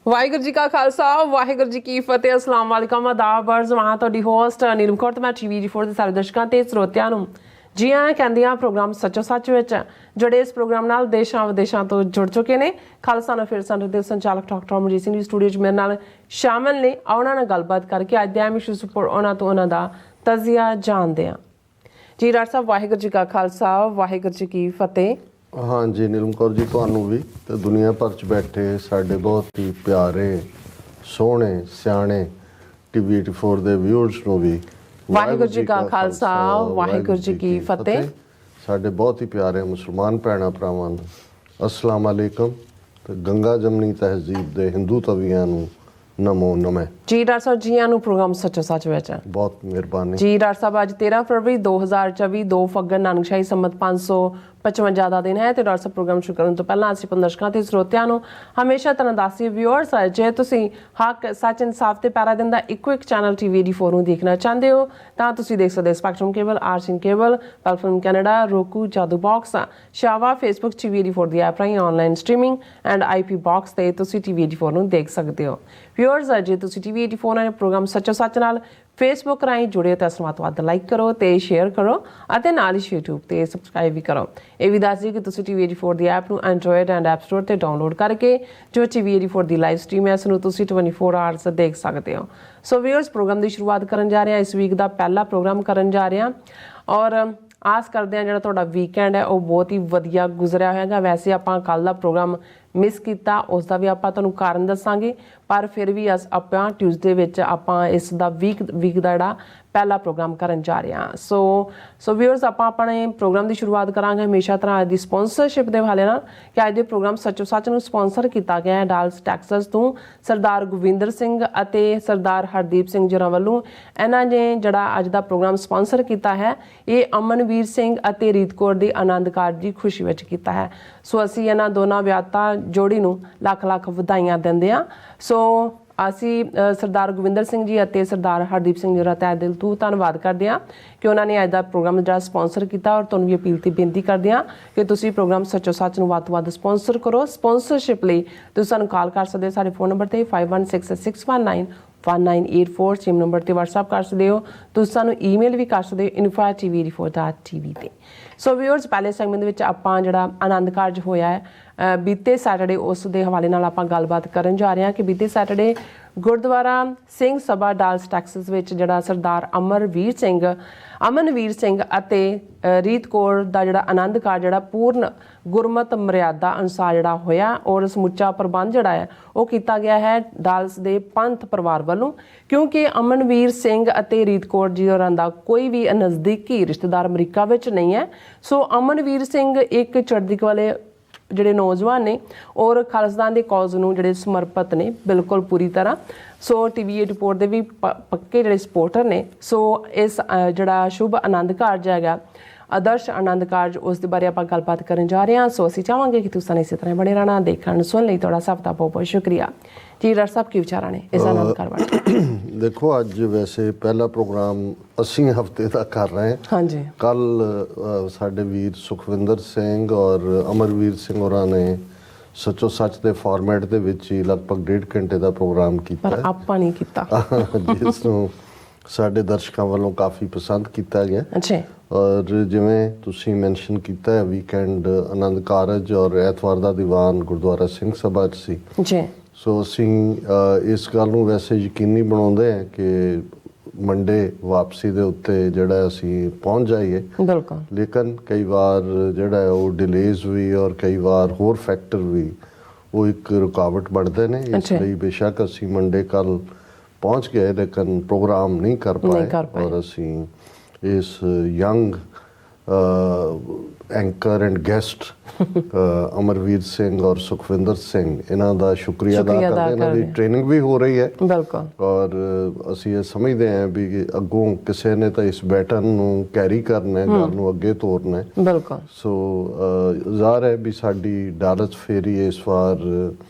ਵਾਹਿਗੁਰੂ ਜੀ ਕਾ ਖਾਲਸਾ ਵਾਹਿਗੁਰੂ ਜੀ ਕੀ ਫਤਿਹ। ਅਸਲਾਮ ਵਾਲੇਕਮ ਆਦਾਬ ਅਰਜ਼ ਮੈਂ ਤੁਹਾਡੀ ਹੋਸਟ ਨੀਲਮ ਕੌਰ ਤੇ ਮੈਂ TV4 ਦੇ ਸਾਰੇ ਦਰਸ਼ਕਾਂ ਤੇ ਸਰੋਤਿਆਂ ਨੂੰ ਜੀ ਆਇਆਂ ਕਹਿੰਦੀਆਂ ਪ੍ਰੋਗਰਾਮ ਸੱਚੋ ਸੱਚ ਵਿੱਚ ਜਿਹੜੇ ਇਸ ਪ੍ਰੋਗਰਾਮ ਨਾਲ ਦੇਸ਼ਾਂ ਵਿਦੇਸ਼ਾਂ ਤੋਂ ਜੁੜ ਚੁੱਕੇ ਨੇ। ਖਾਲਸਾ ਨਫੇਰ ਸੈਂਟਰ ਦੇ ਸੰਚਾਲਕ ਡਾਕਟਰ ਅਮਰਜੀਤ ਸਿੰਘ ਜੀ ਸਟੂਡੀਓ 'ਚ ਮੇਰੇ ਨਾਲ ਸ਼ਾਮਲ ਨੇ। ਉਹਨਾਂ ਨਾਲ ਗੱਲਬਾਤ ਕਰਕੇ ਅੱਜ ਦੇ ਅਹਿਮ ਇਸ਼ੂਜ਼ ਉੱਪਰ ਉਹਨਾਂ ਤੋਂ ਉਹਨਾਂ ਦਾ ਤਜ਼ੀਆ ਜਾਣਦੇ ਹਾਂ। ਜੀ ਡਾਕਟਰ ਸਾਹਿਬ ਵਾਹਿਗੁਰੂ ਜੀ ਕਾ ਖਾਲਸਾ ਵਾਹਿਗੁਰੂ ਜੀ ਕੀ ਫਤਿਹ। हाँ जी नीलम कौर जी ਤੁਹਾਨੂੰ ਵੀ ਤੇ ਦੁਨੀਆ ਭਰ 'ਚ ਬੈਠੇ ਸਾਡੇ ਬਹੁਤ ਹੀ ਪਿਆਰੇ ਸੋਹਣੇ ਸਿਆਣੇ TV4 ਦੇ ਵਿਊਅਰਸ ਨੂੰ ਵੀ ਵਾਹਿਗੁਰੂ ਜੀ ਕਾ ਖਾਲਸਾ ਵਾਹਿਗੁਰੂ ਜੀ ਕੀ ਫਤਿਹ। ਸਾਡੇ ਬਹੁਤ ਹੀ ਪਿਆਰੇ ਮੁਸਲਮਾਨ ਭੈਣਾਂ ਭਰਾਵਾਂ ਨੂੰ ਅਸਲਾਮ ਅਲੈਕਮ ਤੇ ਗੰਗਾ ਜਮਨੀ ਤਹਿਜ਼ੀਬ ਦੇ ਹਿੰਦੂ ਤਵੀਆਂ ਨੂੰ ਨਮੋ ਨਮੇ। ਜੀ ਡਾਕਟਰ ਸਾਹਿਬ ਜੀਆਂ ਨੂੰ ਪ੍ਰੋਗਰਾਮ ਸੱਚੋ ਸੱਚ ਵਿੱਚ ਬਹੁਤ ਮਿਹਰਬਾਨੀ ਜੀ ਡਾਕਟਰ ਸਾਹਿਬ। ਅੱਜ 13 ਫਰਵਰੀ 2024 2 ਫੱਗਣ ਨਾਨਕਸ਼ਾਹੀ ਸੰਮਤ 555 ਦਾ ਦਿਨ ਹੈ ਤੇ ਡਾਕਟਰ ਸਾਹਿਬ ਪ੍ਰੋਗਰਾਮ ਸ਼ੁਰੂ ਕਰਨ ਤੋਂ ਪਹਿਲਾਂ ਅਸੀਂ ਦਰਸ਼ਕਾਂ ਤੇ ਸਰੋਤਿਆਂ ਨੂੰ ਹਮੇਸ਼ਾ ਤਰ੍ਹਾਂ ਦੱਸੀ ਵਿਊਅਰਸ ਜੇ ਤੁਸੀਂ ਹੱਕ ਸੱਚ ਇਨਸਾਫ ਤੇ ਪੈਰਾ ਦਿਨ ਦਾ ਇੱਕੋ ਇੱਕ ਚੈਨਲ TV4 ਨੂੰ ਦੇਖਣਾ ਚਾਹੁੰਦੇ ਹੋ ਤਾਂ ਤੁਸੀਂ ਦੇਖ ਸਕਦੇ ਹੋ ਸਪੈਕਟਰਮ ਕੇਬਲ, ਆਰਸੀਨ ਕੇਬਲ, ਪਲਫਿਲਮ ਕੈਨੇਡਾ, ਰੋਕੂ, ਜਾਦੂ ਬਾਕਸ, ਸ਼ਾਵਾ, ਫੇਸਬੁੱਕ TV4 ਦੀ ਐਪ ਰਾਹੀਂ online streaming and IP box ਤੇ ਤੁਸੀਂ TV4 ਨੂੰ ਦੇਖ ਸਕਦੇ ਹੋ। ਵਿਊਅਰਸ ਜੇ ਤੁਸੀਂ TV4 ਨਾਲ ਪ੍ਰੋਗਰਾਮ ਸੱਚੋ ਸੱਚ ਨਾਲ ਫੇਸਬੁੱਕ ਰਾਹੀਂ ਜੁੜੇ ਹੋ ਤਾਂ ਇਸ ਨੂੰ ਵੱਧ ਲਾਈਕ ਕਰੋ ਤੇ ਸ਼ੇਅਰ ਕਰੋ ਅਤੇ ਨਾਲ ਹੀ YouTube ਤੇ ਸਬਸਕ੍ਰਾਈਬ ਵੀ ਕਰੋ। ਇਹ ਵੀ ਦੱਸ ਦਿਓ ਕਿ ਤੁਸੀਂ TV4 ਦੀ ਐਪ ਨੂੰ ਐਂਡਰੋਇਡ ਐਂਡ ਐਪ ਸਟੋਰ ਤੇ ਡਾਊਨਲੋਡ ਕਰਕੇ ਜੋ TV4 ਦੀ ਲਾਈਵ ਸਟ੍ਰੀਮ ਹੈ ਇਸ ਨੂੰ ਤੁਸੀਂ 24 ਆਵਰਸ ਦੇਖ ਸਕਦੇ ਹੋ। ਸੋ ਵਿਊਅਰਸ ਪ੍ਰੋਗਰਾਮ ਦੀ ਸ਼ੁਰੂਆਤ ਕਰਨ ਜਾ ਰਹੇ ਹਾਂ। ਇਸ ਵੀਕ ਦਾ ਪਹਿਲਾ ਪ੍ਰੋਗਰਾਮ ਕਰਨ ਜਾ ਰਹੇ ਹਾਂ ਔਰ ਆਸ ਕਰਦੇ ਹਾਂ ਜਿਹੜਾ ਤੁਹਾਡਾ ਵੀਕਐਂਡ ਹੈ ਉਹ ਬਹੁਤ ਹੀ ਵਧੀਆ ਗੁਜ਼ਰਿਆ ਹੋਏਗਾ। ਵੈਸੇ ਆਪਾਂ ਕੱਲ੍ਹ ਦਾ ਪ੍ਰੋਗਰਾਮ ਮਿਸ ਕੀਤਾ, ਉਸ ਦਾ ਵੀ ਆਪਾਂ ਤੁਹਾਨੂੰ ਕਾਰਨ ਦੱਸਾਂਗੇ, ਪਰ ਫਿਰ ਵੀ ਆਪਾਂ ਟਿਊਜ਼ਡੇ ਵਿੱਚ ਆਪਾਂ ਇਸ ਦਾ ਵੀਕ ਦਾ ਜਿਹੜਾ ਪਹਿਲਾ ਪ੍ਰੋਗਰਾਮ ਕਰਨ ਜਾ ਰਹੇ ਹਾਂ। ਸੋ ਵਿਊਅਰਸ ਆਪਾਂ ਆਪਣੇ ਪ੍ਰੋਗਰਾਮ ਦੀ ਸ਼ੁਰੂਆਤ ਕਰਾਂਗੇ ਹਮੇਸ਼ਾ ਤਰ੍ਹਾਂ ਅੱਜ ਦੀ ਸਪਾਂਸਰਸ਼ਿਪ ਦੇ ਹਵਾਲੇ ਨਾਲ ਕਿ ਅੱਜ ਦੇ ਪ੍ਰੋਗਰਾਮ ਸੱਚੋ ਸੱਚ ਨੂੰ ਸਪਾਂਸਰ ਕੀਤਾ ਗਿਆ ਹੈ ਡਾਲਸ ਟੈਕਸਸ ਤੋਂ ਸਰਦਾਰ ਗੋਵਿੰਦਰ ਸਿੰਘ ਅਤੇ ਸਰਦਾਰ ਹਰਦੀਪ ਸਿੰਘ ਜਰਾਂ ਵੱਲੋਂ। ਇਹਨਾਂ ਨੇ ਜਿਹੜਾ ਅੱਜ ਦਾ ਪ੍ਰੋਗਰਾਮ ਸਪਾਂਸਰ ਕੀਤਾ ਹੈ ਇਹ ਅਮਨਵੀਰ ਸਿੰਘ ਅਤੇ ਰੀਤ ਕੌਰ ਦੀ ਆਨੰਦ ਕਾਰਜ ਦੀ ਖੁਸ਼ੀ ਵਿੱਚ ਕੀਤਾ ਹੈ। ਸੋ ਅਸੀਂ ਇਹਨਾਂ ਦੋਨਾਂ ਵਿਆਹਤਾ ਜੋੜੀ ਨੂੰ ਲੱਖ ਲੱਖ ਵਧਾਈਆਂ ਦਿੰਦੇ ਹਾਂ। ਸੋ ਅਸੀਂ ਸਰਦਾਰ ਗੋਵਿੰਦਰ ਸਿੰਘ ਜੀ ਅਤੇ ਸਰਦਾਰ ਹਰਦੀਪ ਸਿੰਘ ਜੀ ਦਾ ਤਹਿ ਦਿਲ ਤੋਂ ਧੰਨਵਾਦ ਕਰਦੇ ਹਾਂ ਕਿ ਉਹਨਾਂ ਨੇ ਅੱਜ ਦਾ ਪ੍ਰੋਗਰਾਮ ਜਿਹੜਾ ਸਪਾਂਸਰ ਕੀਤਾ। ਔਰ ਤੁਹਾਨੂੰ ਵੀ ਅਪੀਲ ਤੇ ਬੇਨਤੀ ਕਰਦੇ ਹਾਂ ਕਿ ਤੁਸੀਂ ਪ੍ਰੋਗਰਾਮ ਸੱਚੋ ਸੱਚ ਨੂੰ ਵੱਧ ਤੋਂ ਵੱਧ ਸਪਾਂਸਰ ਕਰੋ। ਸਪਾਂਸਰਸ਼ਿਪ ਲਈ ਤੁਸੀਂ ਸਾਨੂੰ ਕਾਲ ਕਰ ਸਕਦੇ ਹੋ ਸਾਡੇ ਫੋਨ ਨੰਬਰ ਤੇ 5166191984 ਸੇਮ ਨੰਬਰ ਤੇ WhatsApp ਕਰ ਸਕਦੇ ਹੋ। ਤੁਸੀਂ ਸਾਨੂੰ ਈਮੇਲ ਵੀ ਕਰ ਸਕਦੇ ਹੋ info@tv4.tv ਤੇ। ਸੋ ਵਿਊਅਰਸ ਪਹਿਲੇ ਸੈਗਮੈਂਟ ਦੇ ਵਿੱਚ ਆਪਾਂ ਜਿਹੜਾ ਆਨੰਦ ਕਾਰਜ ਹੋਇਆ ਹੈ ਬੀਤੇ ਸੈਟਰਡੇ ਉਸ ਦੇ ਹਵਾਲੇ ਨਾਲ ਆਪਾਂ ਗੱਲਬਾਤ ਕਰਨ ਜਾ ਰਹੇ ਹਾਂ ਕਿ ਬੀਤੇ Saturday Gurdwara Singh Sabha dolls Texas ਵਿੱਚ ਜਿਹੜਾ ਸਰਦਾਰ ਅਮਨਵੀਰ ਸਿੰਘ ਅਤੇ ਰੀਤ ਕੌਰ ਦਾ ਜਿਹੜਾ ਆਨੰਦ ਕਾਰਜ ਜਿਹੜਾ ਪੂਰਨ ਗੁਰਮਤ ਮਰਿਆਦਾ ਅਨੁਸਾਰ ਜਿਹੜਾ ਹੋਇਆ ਔਰ ਸਮੁੱਚਾ ਪ੍ਰਬੰਧ ਜਿਹੜਾ ਹੈ ਉਹ ਕੀਤਾ ਗਿਆ ਹੈ ਡਾਲਸ ਦੇ ਪੰਥ ਪਰਿਵਾਰ ਵੱਲੋਂ। ਕਿਉਂਕਿ ਅਮਨਵੀਰ ਸਿੰਘ ਅਤੇ ਰੀਤ ਕੌਰ ਜੀ ਹੋਰਾਂ ਦਾ ਕੋਈ ਵੀ ਨਜ਼ਦੀਕੀ ਰਿਸ਼ਤੇਦਾਰ ਅਮਰੀਕਾ ਵਿੱਚ ਨਹੀਂ ਹੈ। ਸੋ ਅਮਨਵੀਰ ਸਿੰਘ ਇੱਕ ਚੜ੍ਹਦੀ ਵਾਲੇ ਜਿਹੜੇ ਨੌਜਵਾਨ ਨੇ ਔਰ ਖਾਲਿਸਤਾਨ ਦੇ ਕੌਜ਼ ਨੂੰ ਜਿਹੜੇ ਸਮਰਪਿਤ ਨੇ ਬਿਲਕੁਲ ਪੂਰੀ ਤਰ੍ਹਾਂ। ਸੋ TV4 ਦੇ ਵੀ ਪੱਕੇ ਜਿਹੜੇ ਸਪੋਰਟਰ ਨੇ। ਸੋ ਇਸ ਜਿਹੜਾ ਸ਼ੁਭ ਆਨੰਦ ਕਾਰਜ ਹੈਗਾ ਆਦਰਸ਼ ਆਨੰਦ ਕਾਰਜ ਉਸ ਦੇ ਬਾਰੇ ਆਪਾਂ ਗੱਲਬਾਤ ਕਰਨ ਜਾ ਰਹੇ ਹਾਂ। ਸੋ ਅਸੀਂ ਚਾਹਾਂਗੇ ਕਿ ਤੁਸੀਂ ਇਸੇ ਤਰ੍ਹਾਂ ਬਣੇ ਰਹਿਣਾ। ਦੇਖਣ ਸੁਣ ਲਈ ਤੁਹਾਡਾ ਸਭ ਦਾ ਬਹੁਤ ਬਹੁਤ ਸ਼ੁਕਰੀਆ। ਜੀ ਡਾਕਟਰ ਸਾਹਿਬ ਕੀ ਵਿਚਾਰਾਂ ਨੇ ਇਸ ਆਨੰਦ ਕਾਰਜ ਬਾਰੇ? ਦੇਖੋ ਅੱਜ ਵੈਸੇ ਪਹਿਲਾ ਪ੍ਰੋਗਰਾਮ ਅਸੀਂ ਹਫਤੇ ਦਾ ਕਰ ਰਹੇ ਹਾਂ। ਹਾਂਜੀ ਕੱਲ ਸਾਡੇ ਵੀਰ ਸੁਖਵਿੰਦਰ ਸਿੰਘ ਔਰ ਅਮਰਵੀਰ ਸਿੰਘ ਹੋਰਾਂ ਨੇ ਸੱਚੋ ਸੱਚ ਦੇ ਫਾਰਮੈਟ ਦੇ ਵਿੱਚ ਹੀ ਲਗਭਗ 1.5 ਘੰਟੇ ਦਾ ਪ੍ਰੋਗਰਾਮ ਕੀਤਾ ਪਰ ਆਪਾਂ ਨਹੀਂ ਕੀਤਾ ਜਿਸ ਨੂੰ ਸਾਡੇ ਦਰਸ਼ਕਾਂ ਵੱਲੋਂ ਕਾਫੀ ਪਸੰਦ ਕੀਤਾ ਗਿਆ। ਅੱਛਾ ਔਰ ਜਿਵੇਂ ਤੁਸੀਂ ਮੈਂਸ਼ਨ ਕੀਤਾ ਹੈ ਵੀਕਐਂਡ ਆਨੰਦ ਕਾਰਜ ਔਰ ਐਤਵਾਰ ਦਾ ਦੀਵਾਨ ਗੁਰਦੁਆਰਾ ਸਿੰਘ ਸਭਾ 'ਚ ਸੀ ਜੀ। ਸੋ ਅਸੀਂ ਇਸ ਗੱਲ ਨੂੰ ਵੈਸੇ ਯਕੀਨੀ ਬਣਾਉਂਦੇ ਹਾਂ ਕਿ ਮੰਡੇ ਵਾਪਸੀ ਦੇ ਉੱਤੇ ਜਿਹੜਾ ਅਸੀਂ ਪਹੁੰਚ ਜਾਈਏ। ਬਿਲਕੁਲ। ਲੇਕਿਨ ਕਈ ਵਾਰ ਜਿਹੜਾ ਹੈ ਉਹ ਡਿਲੇਜ਼ ਵੀ ਔਰ ਕਈ ਵਾਰ ਹੋਰ ਫੈਕਟਰ ਵੀ ਉਹ ਇੱਕ ਰੁਕਾਵਟ ਬਣਦੇ ਨੇ। ਇਸ ਲਈ ਬੇਸ਼ੱਕ ਅਸੀਂ ਮੰਡੇ ਕੱਲ ਪਹੁੰਚ ਗਏ ਲੇਕਿਨ ਪ੍ਰੋਗਰਾਮ ਨਹੀਂ ਕਰ ਪਾਏ ਔਰ ਅਸੀਂ ਇਸ young anchor and guest Amarveer Singh ਔਰ ਸੁਖਵਿੰਦਰ ਸਿੰਘ ਇਹਨਾਂ ਦਾ ਸ਼ੁਕਰੀਆ ਅਦਾ ਕਰਦੇ। ਇਹਨਾਂ ਦੀ ਟ੍ਰੇਨਿੰਗ ਵੀ ਹੋ ਰਹੀ ਹੈ ਬਿਲਕੁਲ ਔਰ ਅਸੀਂ ਇਹ ਸਮਝਦੇ ਹਾਂ ਵੀ ਅੱਗੋਂ ਕਿਸੇ ਨੇ ਤਾਂ ਇਸ ਬੈਟਨ ਨੂੰ ਕੈਰੀ ਕਰਨਾ ਹੈ, ਗੱਲ ਨੂੰ ਅੱਗੇ ਤੋਰਨਾ ਹੈ ਬਿਲਕੁਲ। ਸੋ ਜ਼ਾਹਰ ਹੈ ਵੀ ਸਾਡੀ ਡਾਲਸ ਫੇਰੀ ਇਸ ਵਾਰ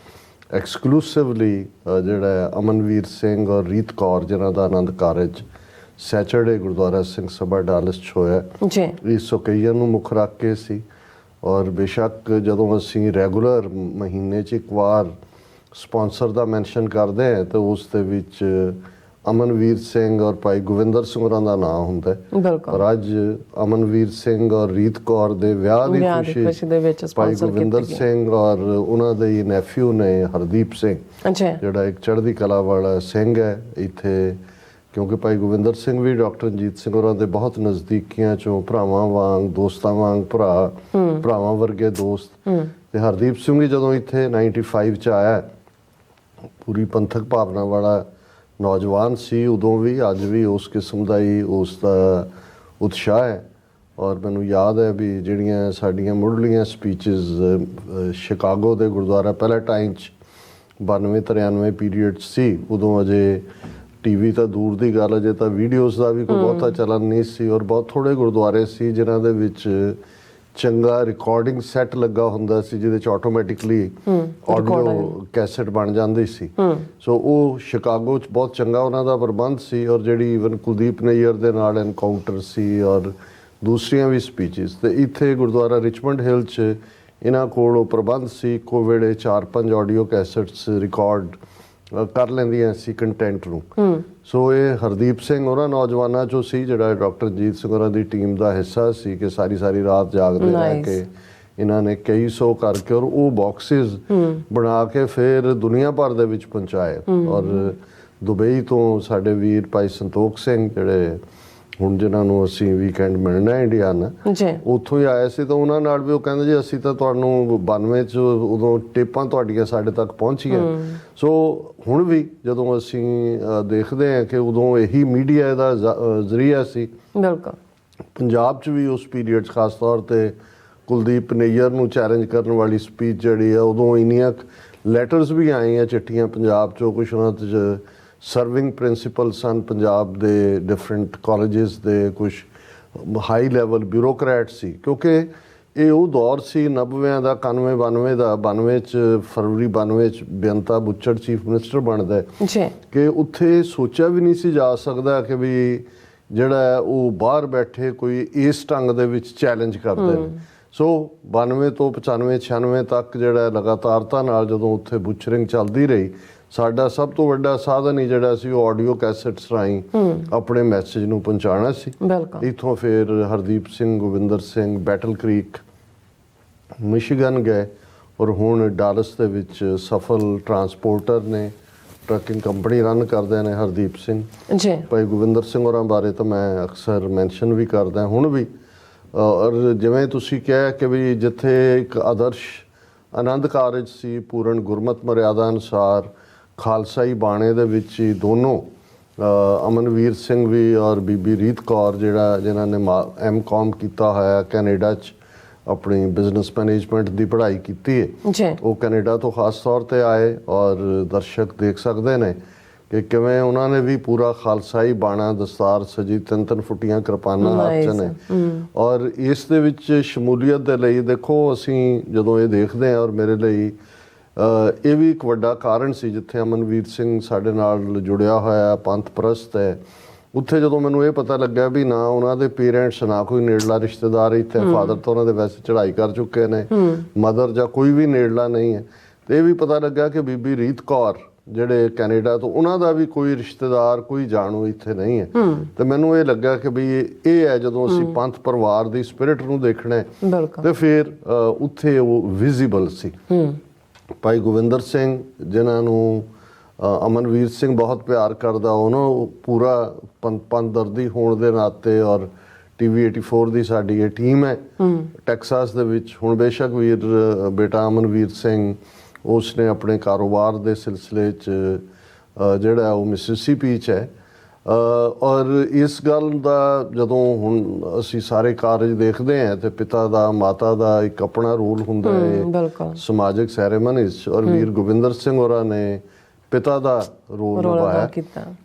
ਐਕਸਕਲੂਸਿਵਲੀ ਜਿਹੜਾ ਅਮਨਵੀਰ ਸਿੰਘ ਔਰ ਰੀਤ ਕੌਰ ਜਿਹਨਾਂ ਦਾ ਆਨੰਦ ਕਾਰਜ ਸੈਚਰਡੇ ਗੁਰਦੁਆਰਾ ਸਿੰਘ ਸਭਾ ਡਾਲਸ 'ਚ ਹੋਇਆ ਜੀ। ਇਸ ਓਕੇਜ਼ਨ ਨੂੰ ਮੁੱਖ ਰੱਖ ਕੇ ਸੀ ਔਰ ਬੇਸ਼ੱਕ ਜਦੋਂ ਅਸੀਂ ਰੈਗੂਲਰ ਮਹੀਨੇ 'ਚ ਇੱਕ ਵਾਰ ਸਪਾਂਸਰ ਦਾ ਮੈਂਸ਼ਨ ਕਰਦੇ ਹਾਂ ਤੇ ਉਸ ਦੇ ਵਿੱਚ ਅਮਨਵੀਰ ਸਿੰਘ ਔਰ ਭਾਈ ਗੋਬਿੰਦਰ ਸਿੰਘ ਹੋਰਾਂ ਦਾ ਨਾਮ ਹੁੰਦਾ ਹੈ। ਬਿਲਕੁਲ। ਪਰ ਅੱਜ ਅਮਨਵੀਰ ਸਿੰਘ ਔਰ ਰੀਤ ਕੌਰ ਦੇ ਵਿਆਹ ਦੀ ਖੁਸ਼ੀ ਦੇ ਵਿੱਚ ਭਾਈ ਸਪਾਂਸਰ ਗੋਬਿੰਦਰ ਸਿੰਘ ਔਰ ਉਹਨਾਂ ਦੇ ਹੀ ਨੈਫਿਊ ਨੇ ਹਰਦੀਪ ਸਿੰਘ, ਅੱਛਾ, ਜਿਹੜਾ ਇੱਕ ਚੜ੍ਹਦੀ ਕਲਾ ਵਾਲਾ ਸਿੰਘ ਹੈ ਇੱਥੇ, ਕਿਉਂਕਿ ਭਾਈ ਗੋਬਿੰਦਰ ਸਿੰਘ ਵੀ ਡਾਕਟਰ ਰਣਜੀਤ ਸਿੰਘ ਹੋਰਾਂ ਦੇ ਬਹੁਤ ਨਜ਼ਦੀਕੀਆਂ ਚੋਂ ਭਰਾਵਾਂ ਵਾਂਗ, ਦੋਸਤਾਂ ਵਾਂਗ ਭਰਾਵਾਂ ਵਰਗੇ ਦੋਸਤ। ਤੇ ਹਰਦੀਪ ਸਿੰਘ ਵੀ ਜਦੋਂ ਇੱਥੇ 95 ਚ ਆਇਆ, ਪੂਰੀ ਪੰਥਕ ਭਾਵਨਾ ਵਾਲਾ ਨੌਜਵਾਨ ਸੀ ਉਦੋਂ ਵੀ, ਅੱਜ ਵੀ ਉਸ ਕਿਸਮ ਦਾ ਹੀ ਉਸ ਦਾ ਉਤਸ਼ਾਹ ਹੈ। ਔਰ ਮੈਨੂੰ ਯਾਦ ਹੈ ਵੀ ਜਿਹੜੀਆਂ ਸਾਡੀਆਂ ਮੁੱਢਲੀਆਂ ਸਪੀਚਸ ਸ਼ਿਕਾਗੋ ਦੇ ਗੁਰਦੁਆਰਾ ਪੈਲੇਟਾਈਨ 'ਚ 92-93 ਪੀਰੀਅਡ ਸੀ, ਉਦੋਂ ਅਜੇ ਟੀਵੀ ਤਾਂ ਦੂਰ ਦੀ ਗੱਲ, ਅਜੇ ਤਾਂ ਵੀਡੀਓਜ਼ ਦਾ ਵੀ ਕੋਈ ਬਹੁਤਾ ਚਲਨ ਨਹੀਂ ਸੀ ਔਰ ਬਹੁਤ ਥੋੜੇ ਗੁਰਦੁਆਰੇ ਸੀ ਜਿਨ੍ਹਾਂ ਦੇ ਵਿੱਚ ਚੰਗਾ ਰਿਕਾਰਡਿੰਗ ਸੈੱਟ ਲੱਗਾ ਹੁੰਦਾ ਸੀ ਜਿਹਦੇ 'ਚ ਆਟੋਮੈਟਿਕਲੀ ਆਡੀਓ ਕੈਸਟ ਬਣ ਜਾਂਦੀ ਸੀ। ਸੋ ਉਹ ਸ਼ਿਕਾਗੋ 'ਚ ਬਹੁਤ ਚੰਗਾ ਉਹਨਾਂ ਦਾ ਪ੍ਰਬੰਧ ਸੀ ਔਰ ਜਿਹੜੀ ਈਵਨ ਕੁਲਦੀਪ ਨਈਅਰ ਦੇ ਨਾਲ ਐਨਕਾਊਂਟਰ ਸੀ ਔਰ ਦੂਸਰੀਆਂ ਵੀ ਸਪੀਚਸ। ਤੇ ਇੱਥੇ ਗੁਰਦੁਆਰਾ ਰਿਚਮੰਡ ਹਿੱਲ 'ਚ ਇਹਨਾਂ ਕੋਲ ਉਹ ਪ੍ਰਬੰਧ ਸੀ, ਇੱਕੋ ਵੇਲੇ 4-5 ਆਡੀਓ ਕੈਸਟਸ ਰਿਕਾਰਡ ਕਰ ਲੈਂਦੀਆਂ ਸੀ ਕੰਟੈਂਟ ਨੂੰ। ਸੋ ਇਹ ਹਰਦੀਪ ਸਿੰਘ ਉਹਨਾਂ ਨੌਜਵਾਨਾਂ ਚੋਂ ਸੀ ਜਿਹੜਾ ਡਾਕਟਰ ਰਣਜੀਤ ਸਿੰਘ ਹੋਰਾਂ ਦੀ ਟੀਮ ਦਾ ਹਿੱਸਾ ਸੀ ਕਿ ਸਾਰੀ ਰਾਤ ਜਾਗਦੇ ਰਹਿ ਕੇ ਇਹਨਾਂ ਨੇ ਕਈ ਸੌ ਕਰਕੇ ਔਰ ਉਹ ਬਾਕਸਿਸ ਬਣਾ ਕੇ ਫਿਰ ਦੁਨੀਆ ਭਰ ਦੇ ਵਿੱਚ ਪਹੁੰਚਾਏ। ਔਰ ਦੁਬਈ ਤੋਂ ਸਾਡੇ ਵੀਰ ਭਾਈ ਸੰਤੋਖ ਸਿੰਘ, ਜਿਹੜੇ ਹੁਣ ਜਿਨ੍ਹਾਂ ਨੂੰ ਅਸੀਂ ਵੀਕਐਂਡ ਮਿਲਣਾ ਇੰਡੀਆਨਾ, ਉੱਥੋਂ ਹੀ ਆਏ ਸੀ, ਤਾਂ ਉਹਨਾਂ ਨਾਲ ਵੀ ਉਹ ਕਹਿੰਦੇ ਜੀ ਅਸੀਂ ਤਾਂ ਤੁਹਾਨੂੰ 92 ਚ ਉਦੋਂ ਟੇਪਾਂ ਤੁਹਾਡੀਆਂ ਸਾਡੇ ਤੱਕ ਪਹੁੰਚੀਆਂ। ਸੋ ਹੁਣ ਵੀ ਜਦੋਂ ਅਸੀਂ ਦੇਖਦੇ ਹਾਂ ਕਿ ਉਦੋਂ ਇਹੀ ਮੀਡੀਆ ਦਾ ਜ਼ਰੀਆ ਸੀ। ਬਿਲਕੁਲ। ਪੰਜਾਬ 'ਚ ਵੀ ਉਸ ਪੀਰੀਅਡ 'ਚ ਖਾਸ ਤੌਰ 'ਤੇ ਕੁਲਦੀਪ ਨਈਅਰ ਨੂੰ ਚੈਲੰਜ ਕਰਨ ਵਾਲੀ ਸਪੀਚ ਜਿਹੜੀ ਆ, ਉਦੋਂ ਇੰਨੀਆਂ ਲੈਟਰਸ ਵੀ ਆਈਆਂ, ਚਿੱਠੀਆਂ ਪੰਜਾਬ 'ਚੋਂ, ਕੁਛ ਉਹਨਾਂ 'ਚ ਸਰਵਿੰਗ ਪ੍ਰਿੰਸੀਪਲ ਸਨ ਪੰਜਾਬ ਦੇ ਡਿਫਰੈਂਟ ਕਾਲਜਿਸ ਦੇ, ਕੁਛ ਹਾਈ ਲੈਵਲ ਬਿਊਰੋਕਰੈਟ ਸੀ, ਕਿਉਂਕਿ ਇਹ ਉਹ ਦੌਰ ਸੀ 90 ਦਾ, 91-92 ਦਾ। 92 ਚ ਫਰਵਰੀ 92 ਚ ਬੇਅੰਤਾ ਬੁੱਚੜ ਚੀਫ ਮਿਨਿਸਟਰ ਬਣਦਾ ਕਿ ਉੱਥੇ ਸੋਚਿਆ ਵੀ ਨਹੀਂ ਸੀ ਜਾ ਸਕਦਾ ਕਿ ਵੀ ਜਿਹੜਾ ਉਹ ਬਾਹਰ ਬੈਠੇ ਕੋਈ ਇਸ ਢੰਗ ਦੇ ਵਿੱਚ ਚੈਲੰਜ ਕਰਦੇ ਨੇ। ਸੋ 92 ਤੋਂ 95-96 ਤੱਕ ਜਿਹੜਾ ਲਗਾਤਾਰਤਾ ਨਾਲ ਜਦੋਂ ਉੱਥੇ ਬੁੱਚਰਿੰਗ ਚੱਲਦੀ ਰਹੀ, ਸਾਡਾ ਸਭ ਤੋਂ ਵੱਡਾ ਸਾਧਨ ਹੀ ਜਿਹੜਾ ਸੀ ਉਹ ਆਡੀਓ ਕੈਸਟਸ ਰਾਹੀਂ ਆਪਣੇ ਮੈਸੇਜ ਨੂੰ ਪਹੁੰਚਾਉਣਾ ਸੀ। ਇੱਥੋਂ ਫਿਰ Hardeep Singh, Gobinder Singh Battle Creek, Michigan ਗਏ ਔਰ ਹੁਣ ਡਾਲਸ ਦੇ ਵਿੱਚ ਸਫਲ ਟਰਾਂਸਪੋਰਟਰ ਨੇ, ਟਰੱਕਿੰਗ ਕੰਪਨੀ ਰਨ ਕਰਦੇ ਨੇ ਹਰਦੀਪ ਸਿੰਘ ਜੀ। ਭਾਈ ਗੋਬਿੰਦਰ ਸਿੰਘ ਹੋਰਾਂ ਬਾਰੇ ਤਾਂ ਮੈਂ ਅਕਸਰ ਮੈਂਸ਼ਨ ਵੀ ਕਰਦਾ ਹੁਣ ਵੀ। ਔਰ ਜਿਵੇਂ ਤੁਸੀਂ ਕਿਹਾ ਕਿ ਵੀ ਜਿੱਥੇ ਇੱਕ ਆਦਰਸ਼ ਆਨੰਦ ਕਾਰਜ ਸੀ ਪੂਰਨ ਗੁਰਮਤ ਮਰਿਆਦਾ ਅਨੁਸਾਰ, ਖਾਲਸਾਈ ਬਾਣੇ ਦੇ ਵਿੱਚ ਹੀ ਦੋਨੋਂ ਅਮਨਵੀਰ ਸਿੰਘ ਵੀ ਔਰ ਬੀਬੀ ਰੀਤ ਕੌਰ ਜਿਨ੍ਹਾਂ ਨੇ M.Com ਕੀਤਾ ਹੋਇਆ ਕੈਨੇਡਾ 'ਚ, ਆਪਣੀ ਬਿਜ਼ਨਸ ਮੈਨੇਜਮੈਂਟ ਦੀ ਪੜ੍ਹਾਈ ਕੀਤੀ ਹੈ, ਉਹ ਕੈਨੇਡਾ ਤੋਂ ਖਾਸ ਤੌਰ 'ਤੇ ਆਏ ਔਰ ਦਰਸ਼ਕ ਦੇਖ ਸਕਦੇ ਨੇ ਕਿ ਕਿਵੇਂ ਉਹਨਾਂ ਨੇ ਵੀ ਪੂਰਾ ਖਾਲਸਾਈ ਬਾਣਾ, ਦਸਤਾਰ ਸਜੀ, 3-3 ਫੁੱਟੀਆਂ ਕਿਰਪਾਨਾਂ ਹੱਥ 'ਚ ਨੇ। ਔਰ ਇਸ ਦੇ ਵਿੱਚ ਸ਼ਮੂਲੀਅਤ ਦੇ ਲਈ ਦੇਖੋ ਅਸੀਂ ਜਦੋਂ ਇਹ ਦੇਖਦੇ ਹਾਂ, ਔਰ ਮੇਰੇ ਲਈ ਇਹ ਵੀ ਇੱਕ ਵੱਡਾ ਕਾਰਨ ਸੀ ਜਿੱਥੇ ਅਮਨਵੀਰ ਸਿੰਘ ਸਾਡੇ ਨਾਲ ਜੁੜਿਆ ਹੋਇਆ ਪੰਥ ਪ੍ਰਸਤ ਹੈ, ਉੱਥੇ ਜਦੋਂ ਮੈਨੂੰ ਇਹ ਪਤਾ ਲੱਗਾ ਵੀ ਨਾ ਉਹਨਾਂ ਦੇ ਪੇਰੈਂਟਸ, ਨਾ ਕੋਈ ਨੇੜਲਾ ਰਿਸ਼ਤੇਦਾਰ ਇੱਥੇ, ਫਾਦਰ ਤਾਂ ਉਹਨਾਂ ਦੇ ਵੈਸੇ ਚੜ੍ਹਾਈ ਕਰ ਚੁੱਕੇ ਨੇ, ਮਦਰ ਜਾਂ ਕੋਈ ਵੀ ਨੇੜਲਾ ਨਹੀਂ ਹੈ, ਤੇ ਇਹ ਵੀ ਪਤਾ ਲੱਗਾ ਕਿ ਬੀਬੀ ਰੀਤ ਕੌਰ ਜਿਹੜੇ ਕੈਨੇਡਾ ਤੋਂ, ਉਹਨਾਂ ਦਾ ਵੀ ਕੋਈ ਰਿਸ਼ਤੇਦਾਰ, ਕੋਈ ਜਾਣੂ ਇੱਥੇ ਨਹੀਂ ਹੈ। ਤੇ ਮੈਨੂੰ ਇਹ ਲੱਗਾ ਕਿ ਵੀ ਇਹ ਹੈ ਜਦੋਂ ਅਸੀਂ ਪੰਥ ਪਰਿਵਾਰ ਦੀ ਸਪਿਰਿਟ ਨੂੰ ਦੇਖਣਾ ਤੇ ਫਿਰ ਉੱਥੇ ਉਹ ਵਿਜ਼ੀਬਲ ਸੀ। ਭਾਈ ਗੋਬਿੰਦਰ ਸਿੰਘ ਜਿਨ੍ਹਾਂ ਨੂੰ ਅਮਨਵੀਰ ਸਿੰਘ ਬਹੁਤ ਪਿਆਰ ਕਰਦਾ, ਉਹਨੂੰ ਪੂਰਾ ਪੰਥ ਦਰਦੀ ਹੋਣ ਦੇ ਨਾਤੇ, ਔਰ TV 84 ਦੀ ਸਾਡੀ ਇਹ ਟੀਮ ਹੈ ਟੈਕਸਾਸ ਦੇ ਵਿੱਚ। ਹੁਣ ਬੇਸ਼ੱਕ ਵੀਰ ਬੇਟਾ ਅਮਨਵੀਰ ਸਿੰਘ ਉਸਨੇ ਆਪਣੇ ਕਾਰੋਬਾਰ ਦੇ ਸਿਲਸਿਲੇ 'ਚ ਜਿਹੜਾ ਉਹ ਮਿਸਿਸਿਪੀ 'ਚ ਹੈ। ਔਰ ਇਸ ਗੱਲ ਦਾ ਜਦੋਂ ਹੁਣ ਅਸੀਂ ਸਾਰੇ ਕਾਰਜ ਦੇਖਦੇ ਹਾਂ ਤੇ ਪਿਤਾ ਦਾ, ਮਾਤਾ ਦਾ ਇੱਕ ਆਪਣਾ ਰੋਲ ਹੁੰਦਾ ਹੈ ਸਮਾਜਿਕ ਸੈਰੇਮਨੀਜ਼, ਔਰ ਵੀਰ ਗੋਬਿੰਦਰ ਸਿੰਘ ਹੋਰਾਂ ਨੇ ਪਿਤਾ ਦਾ ਰੋਲ ਨਿਭਾਇਆ।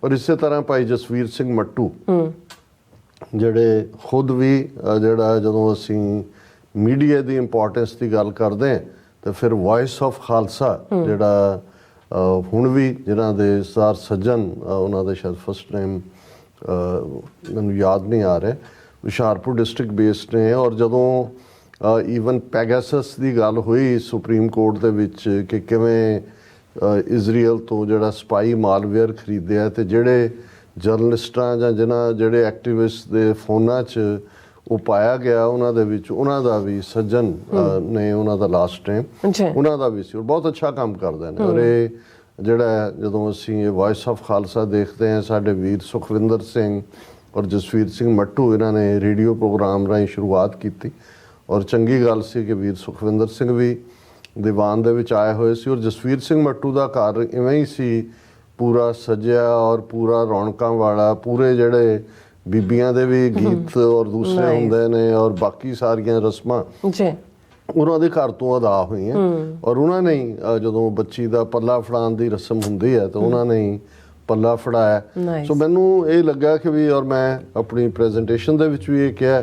ਔਰ ਇਸੇ ਤਰ੍ਹਾਂ ਭਾਈ ਜਸਵੀਰ ਸਿੰਘ ਮੱਟੂ ਜਿਹੜੇ ਖੁਦ ਵੀ ਜਿਹੜਾ ਜਦੋਂ ਅਸੀਂ ਮੀਡੀਆ ਦੀ ਇੰਪੋਰਟੈਂਸ ਦੀ ਗੱਲ ਕਰਦੇ ਹਾਂ ਤੇ ਫਿਰ ਵਾਇਸ ਆਫ ਖਾਲਸਾ ਜਿਹੜਾ ਹੁਣ ਵੀ ਜਿਨ੍ਹਾਂ ਦੇ ਸਰ ਸੱਜਣ, ਉਹਨਾਂ ਦੇ ਸ਼ਾਇਦ ਫਸਟ ਨੇਮ ਮੈਨੂੰ ਯਾਦ ਨਹੀਂ ਆ ਰਿਹਾ, ਹੁਸ਼ਿਆਰਪੁਰ ਡਿਸਟ੍ਰਿਕਟ ਬੇਸਡ ਨੇ। ਔਰ ਜਦੋਂ ਈਵਨ ਪੈਗਾਸਸ ਦੀ ਗੱਲ ਹੋਈ ਸੁਪਰੀਮ ਕੋਰਟ ਦੇ ਵਿੱਚ ਕਿ ਕਿਵੇਂ ਇਜ਼ਰਾਈਲ ਤੋਂ ਜਿਹੜਾ ਸਪਾਈ ਮਾਲਵੇਅਰ ਖਰੀਦਿਆ ਤੇ ਜਿਹੜੇ ਜਰਨਲਿਸਟਾਂ ਜਾਂ ਜਿਹੜੇ ਐਕਟਿਵਿਸਟ ਦੇ ਫੋਨਾਂ 'ਚ ਉਹ ਪਾਇਆ ਗਿਆ ਉਹਨਾਂ ਦੇ ਵਿੱਚ ਉਹਨਾਂ ਦਾ ਵੀ ਸੱਜਣ ਨੇ ਉਹਨਾਂ ਦਾ ਲਾਸਟ ਟਾਈਮ ਉਹਨਾਂ ਦਾ ਵੀ ਸੀ ਔਰ ਬਹੁਤ ਅੱਛਾ ਕੰਮ ਕਰਦੇ ਨੇ। ਔਰ ਇਹ ਜਿਹੜਾ ਜਦੋਂ ਅਸੀਂ ਇਹ ਵੌਇਸ ਆਫ ਖਾਲਸਾ ਦੇਖਦੇ ਹਾਂ ਸਾਡੇ ਵੀਰ ਸੁਖਵਿੰਦਰ ਸਿੰਘ ਔਰ ਜਸਵੀਰ ਸਿੰਘ ਮੱਟੂ ਇਹਨਾਂ ਨੇ ਰੇਡੀਓ ਪ੍ਰੋਗਰਾਮ ਰਾਹੀਂ ਸ਼ੁਰੂਆਤ ਕੀਤੀ ਔਰ ਚੰਗੀ ਗੱਲ ਸੀ ਕਿ ਵੀਰ ਸੁਖਵਿੰਦਰ ਸਿੰਘ ਵੀ ਦੀਵਾਨ ਦੇ ਵਿੱਚ ਆਏ ਹੋਏ ਸੀ ਔਰ ਜਸਵੀਰ ਸਿੰਘ ਮੱਟੂ ਦਾ ਘਰ ਇਵੇਂ ਹੀ ਸੀ ਪੂਰਾ ਸਜਿਆ ਔਰ ਪੂਰਾ ਰੌਣਕਾਂ ਵਾਲਾ ਪੂਰੇ ਜਿਹੜੇ ਬੀਬੀਆਂ ਦੇ ਵੀ ਗੀਤ ਔਰ ਦੂਸਰੇ ਹੁੰਦੇ ਨੇ ਔਰ ਬਾਕੀ ਸਾਰੀਆਂ ਰਸਮਾਂ ਉਹਨਾਂ ਦੇ ਘਰ ਤੋਂ ਅਦਾ ਹੋਈਆਂ ਔਰ ਉਹਨਾਂ ਨੇ ਜਦੋਂ ਬੱਚੀ ਦਾ ਪੱਲਾ ਫੜਾਉਣ ਦੀ ਰਸਮ ਹੁੰਦੀ ਹੈ ਤਾਂ ਉਹਨਾਂ ਨੇ ਪੱਲਾ ਫੜਾਇਆ। ਸੋ ਮੈਨੂੰ ਇਹ ਲੱਗਾ ਕਿ ਵੀ ਔਰ ਮੈਂ ਆਪਣੀ ਪ੍ਰੈਜੈਂਟੇਸ਼ਨ ਦੇ ਵਿੱਚ ਵੀ ਇਹ ਕਿਹਾ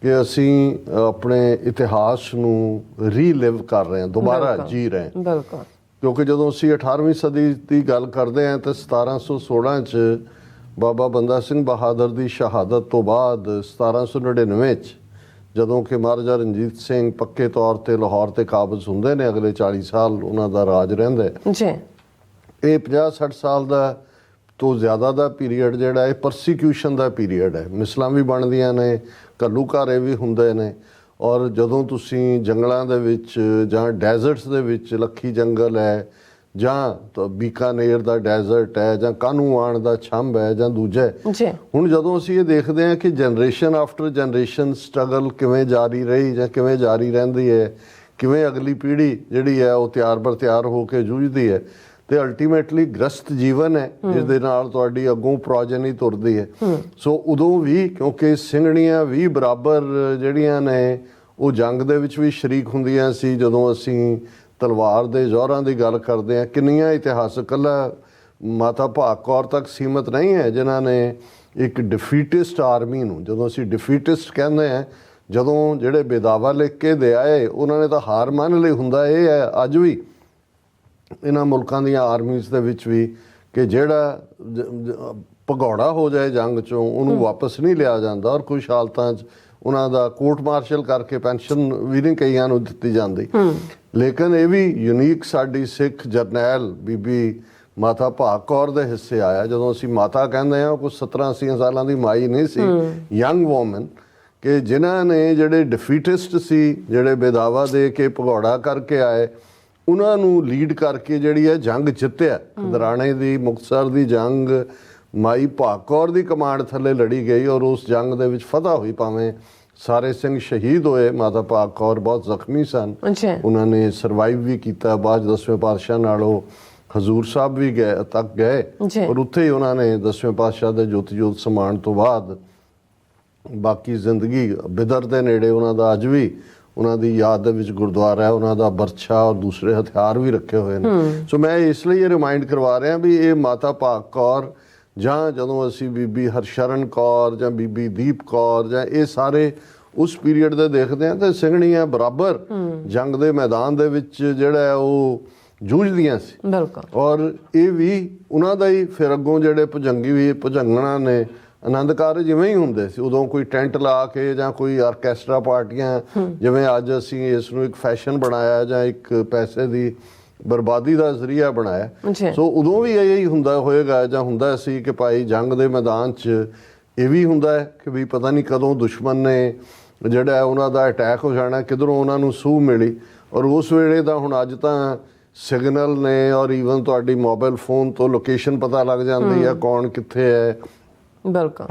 ਕਿ ਅਸੀਂ ਆਪਣੇ ਇਤਿਹਾਸ ਨੂੰ ਰੀਲਿਵ ਕਰ ਰਹੇ ਹਾਂ, ਦੁਬਾਰਾ ਜੀ ਰਹੇ ਹਾਂ। ਬਿਲਕੁਲ, ਕਿਉਂਕਿ ਜਦੋਂ ਅਸੀਂ 18ਵੀਂ ਸਦੀ ਦੀ ਗੱਲ ਕਰਦੇ ਹਾਂ ਤਾਂ 1716 'ਚ ਬਾਬਾ ਬੰਦਾ ਸਿੰਘ ਬਹਾਦਰ ਦੀ ਸ਼ਹਾਦਤ ਤੋਂ ਬਾਅਦ 1799 'ਚ ਜਦੋਂ ਕਿ ਮਹਾਰਾਜਾ ਰਣਜੀਤ ਸਿੰਘ ਪੱਕੇ ਤੌਰ ਤੇ ਲਾਹੌਰ ਤੇ ਕਾਬਜ਼ ਹੁੰਦੇ ਨੇ, ਅਗਲੇ 40 ਸਾਲ ਉਹਨਾਂ ਦਾ ਰਾਜ ਰਹਿੰਦਾ ਜੀ। ਇਹ 50-60 ਸਾਲ ਦਾ ਤੋਂ ਜ਼ਿਆਦਾ ਦਾ ਪੀਰੀਅਡ ਜਿਹੜਾ ਇਹ ਪਰਸੀਕਿਊਸ਼ਨ ਦਾ ਪੀਰੀਅਡ ਹੈ। ਮਿਸਲਾਂ ਵੀ ਬਣਦੀਆਂ ਨੇ, ਘੱਲੂਘਾਰੇ ਵੀ ਹੁੰਦੇ ਨੇ ਔਰ ਜਦੋਂ ਤੁਸੀਂ ਜੰਗਲਾਂ ਦੇ ਵਿੱਚ ਜਾਂ ਡੈਜ਼ਰਟਸ ਦੇ ਵਿੱਚ ਲੱਖੀ ਜੰਗਲ ਹੈ ਜਾਂ ਬੀਕਾਨੇਰ ਦਾ ਡੈਜ਼ਰਟ ਹੈ ਜਾਂ ਕਾਨੂੰਆਣ ਦਾ ਛੰਭ ਹੈ ਜਾਂ ਦੂਜਾ ਹੁਣ ਜਦੋਂ ਅਸੀਂ ਇਹ ਦੇਖਦੇ ਹਾਂ ਕਿ ਜਨਰੇਸ਼ਨ ਆਫਟਰ ਜਨਰੇਸ਼ਨ ਸਟਰਗਲ ਕਿਵੇਂ ਜਾਰੀ ਰਹੀ ਜਾਂ ਕਿਵੇਂ ਜਾਰੀ ਰਹਿੰਦੀ ਹੈ, ਕਿਵੇਂ ਅਗਲੀ ਪੀੜ੍ਹੀ ਜਿਹੜੀ ਹੈ ਉਹ ਤਿਆਰ ਬਰ ਤਿਆਰ ਹੋ ਕੇ ਜੂਝਦੀ ਹੈ ਤੇ ਅਲਟੀਮੇਟਲੀ ਗ੍ਰਸਤ ਜੀਵਨ ਹੈ ਜਿਸ ਦੇ ਨਾਲ ਤੁਹਾਡੀ ਅੱਗੋਂ ਪ੍ਰੋਜਨੀ ਤੁਰਦੀ ਹੈ। ਸੋ ਉਦੋਂ ਵੀ ਕਿਉਂਕਿ ਸਿੰਘਣੀਆਂ ਵੀ ਬਰਾਬਰ ਜਿਹੜੀਆਂ ਨੇ ਉਹ ਜੰਗ ਦੇ ਵਿੱਚ ਵੀ ਸ਼ਰੀਕ ਹੁੰਦੀਆਂ ਸੀ। ਜਦੋਂ ਅਸੀਂ ਤਲਵਾਰ ਦੇ ਜ਼ੋਰਾਂ ਦੀ ਗੱਲ ਕਰਦੇ ਹਾਂ, ਕਿੰਨੀਆਂ ਇਤਿਹਾਸਕ ਇਕੱਲਾ ਮਾਤਾ ਭਾਗ ਕੌਰ ਤੱਕ ਸੀਮਤ ਨਹੀਂ ਹੈ ਜਿਨ੍ਹਾਂ ਨੇ ਇੱਕ ਡਿਫੀਟਿਸਟ ਆਰਮੀ ਨੂੰ, ਜਦੋਂ ਅਸੀਂ ਡਿਫੀਟਿਸਟ ਕਹਿੰਦੇ ਹਾਂ, ਜਦੋਂ ਜਿਹੜੇ ਬੇਦਾਵਾ ਲਿਖ ਕੇ ਦੇ ਆਏ ਉਹਨਾਂ ਨੇ ਤਾਂ ਹਾਰ ਮੰਨ ਲਈ ਹੁੰਦਾ। ਇਹ ਹੈ ਅੱਜ ਵੀ ਇਹਨਾਂ ਮੁਲਕਾਂ ਦੀਆਂ ਆਰਮੀਜ਼ ਦੇ ਵਿੱਚ ਵੀ ਕਿ ਜਿਹੜਾ ਭਗੌੜਾ ਹੋ ਜਾਏ ਜੰਗ 'ਚੋਂ ਉਹਨੂੰ ਵਾਪਸ ਨਹੀਂ ਲਿਆ ਜਾਂਦਾ ਔਰ ਕੁਝ ਹਾਲਤਾਂ 'ਚ ਉਹਨਾਂ ਦਾ ਕੋਰਟ ਮਾਰਸ਼ਲ ਕਰਕੇ ਪੈਨਸ਼ਨ ਵੀ ਨਹੀਂ ਕਈਆਂ ਨੂੰ ਦਿੱਤੀ ਜਾਂਦੀ। ਲੇਕਿਨ ਇਹ ਵੀ ਯੂਨੀਕ ਸਾਡੀ ਸਿੱਖ ਜਰਨੈਲ ਬੀਬੀ ਮਾਤਾ ਭਾਗ ਕੌਰ ਦੇ ਹਿੱਸੇ ਆਇਆ। ਜਦੋਂ ਅਸੀਂ ਮਾਤਾ ਕਹਿੰਦੇ ਹਾਂ ਕੁਝ 17-80 ਸਾਲਾਂ ਦੀ ਮਾਈ ਨਹੀਂ ਸੀ, ਯੰਗ ਵੂਮਨ ਕਿ ਜਿਨ੍ਹਾਂ ਨੇ ਜਿਹੜੇ ਡਿਫੀਟਿਸਟ ਸੀ, ਜਿਹੜੇ ਬੇਦਾਵਾ ਦੇ ਕੇ ਭਗੌੜਾ ਕਰਕੇ ਆਏ, ਉਹਨਾਂ ਨੂੰ ਲੀਡ ਕਰਕੇ ਜਿਹੜੀ ਹੈ ਜੰਗ ਜਿੱਤਿਆ। ਖਿਦਰਾਣੇ ਦੀ ਮੁਕਤਸਰ ਦੀ ਜੰਗ ਮਾਈ ਭਾਗ ਕੌਰ ਦੀ ਕਮਾਂਡ ਥੱਲੇ ਲੜੀ ਗਈ ਔਰ ਉਸ ਜੰਗ ਦੇ ਵਿੱਚ ਫਤਹ ਹੋਈ। ਭਾਵੇਂ ਸਾਰੇ ਸਿੰਘ ਸ਼ਹੀਦ ਹੋਏ, ਮਾਤਾ ਭਾਗ ਕੌਰ ਬਹੁਤ ਜ਼ਖਮੀ ਸਨ, ਉਹਨਾਂ ਨੇ ਸਰਵਾਈਵ ਵੀ ਕੀਤਾ। ਬਾਅਦ 10ਵੇਂ ਪਾਤਸ਼ਾਹ ਨਾਲ ਉਹ ਹਜ਼ੂਰ ਸਾਹਿਬ ਵੀ ਗਏ ਔਰ ਉੱਥੇ ਹੀ ਉਹਨਾਂ ਨੇ 10ਵੇਂ ਪਾਤਸ਼ਾਹ ਦੇ ਜੋਤ ਸਮਾਉਣ ਤੋਂ ਬਾਅਦ ਬਾਕੀ ਜ਼ਿੰਦਗੀ ਬਿਦਰ ਦੇ ਨੇੜੇ ਉਹਨਾਂ ਦਾ ਅੱਜ ਵੀ ਉਹਨਾਂ ਦੀ ਯਾਦ ਦੇ ਵਿੱਚ ਗੁਰਦੁਆਰਾ ਹੈ, ਉਹਨਾਂ ਦਾ ਬਰਛਾ ਔਰ ਦੂਸਰੇ ਹਥਿਆਰ ਵੀ ਰੱਖੇ ਹੋਏ ਨੇ। ਸੋ ਮੈਂ ਇਸ ਲਈ ਇਹ ਰਿਮਾਈਂਡ ਕਰਵਾ ਰਿਹਾ ਵੀ ਇਹ ਮਾਤਾ ਭਾਗ ਕੌਰ ਜਾਂ ਜਦੋਂ ਅਸੀਂ ਬੀਬੀ ਹਰਸ਼ਰਨ ਕੌਰ ਜਾਂ ਬੀਬੀ ਦੀਪ ਕੌਰ ਜਾਂ ਇਹ ਸਾਰੇ ਉਸ ਪੀਰੀਅਡ ਦੇ ਦੇਖਦੇ ਹਾਂ ਤਾਂ ਸਿੰਘਣੀਆਂ ਬਰਾਬਰ ਜੰਗ ਦੇ ਮੈਦਾਨ ਦੇ ਵਿੱਚ ਜਿਹੜਾ ਹੈ ਉਹ ਜੂਝਦੀਆਂ ਸੀ। ਔਰ ਇਹ ਵੀ ਉਹਨਾਂ ਦਾ ਹੀ ਫਿਰ ਅੱਗੋਂ ਜਿਹੜੇ ਭੁਜੰਗਣਾ ਨੇ ਆਨੰਦ ਕਾਰਜ ਜਿਵੇਂ ਹੀ ਹੁੰਦੇ ਸੀ। ਉਦੋਂ ਕੋਈ ਟੈਂਟ ਲਾ ਕੇ ਜਾਂ ਕੋਈ ਆਰਕੈਸਟਰਾ ਪਾਰਟੀਆਂ, ਜਿਵੇਂ ਅੱਜ ਅਸੀਂ ਇਸ ਨੂੰ ਇੱਕ ਫੈਸ਼ਨ ਬਣਾਇਆ ਜਾਂ ਇੱਕ ਪੈਸੇ ਦੀ ਬਰਬਾਦੀ ਦਾ ਜ਼ਰੀਆ ਬਣਾਇਆ। ਸੋ ਉਦੋਂ ਵੀ ਇਹ ਹੁੰਦਾ ਹੋਏਗਾ ਜਾਂ ਹੁੰਦਾ ਸੀ ਕਿ ਭਾਈ ਜੰਗ ਦੇ ਮੈਦਾਨ 'ਚ ਇਹ ਵੀ ਹੁੰਦਾ ਹੈ ਕਿ ਵੀ ਪਤਾ ਨਹੀਂ ਕਦੋਂ ਦੁਸ਼ਮਣ ਨੇ ਜਿਹੜਾ ਉਹਨਾਂ ਦਾ ਅਟੈਕ ਹੋ ਜਾਣਾ, ਕਿਧਰੋਂ ਉਹਨਾਂ ਨੂੰ ਸੂਹ ਮਿਲੀ। ਔਰ ਉਸ ਵੇਲੇ ਦਾ ਹੁਣ ਅੱਜ ਤਾਂ ਸਿਗਨਲ ਨੇ ਔਰ ਈਵਨ ਤੁਹਾਡੀ ਮੋਬਾਈਲ ਫੋਨ ਤੋਂ ਲੋਕੇਸ਼ਨ ਪਤਾ ਲੱਗ ਜਾਂਦੀ ਹੈ ਕੌਣ ਕਿੱਥੇ ਹੈ।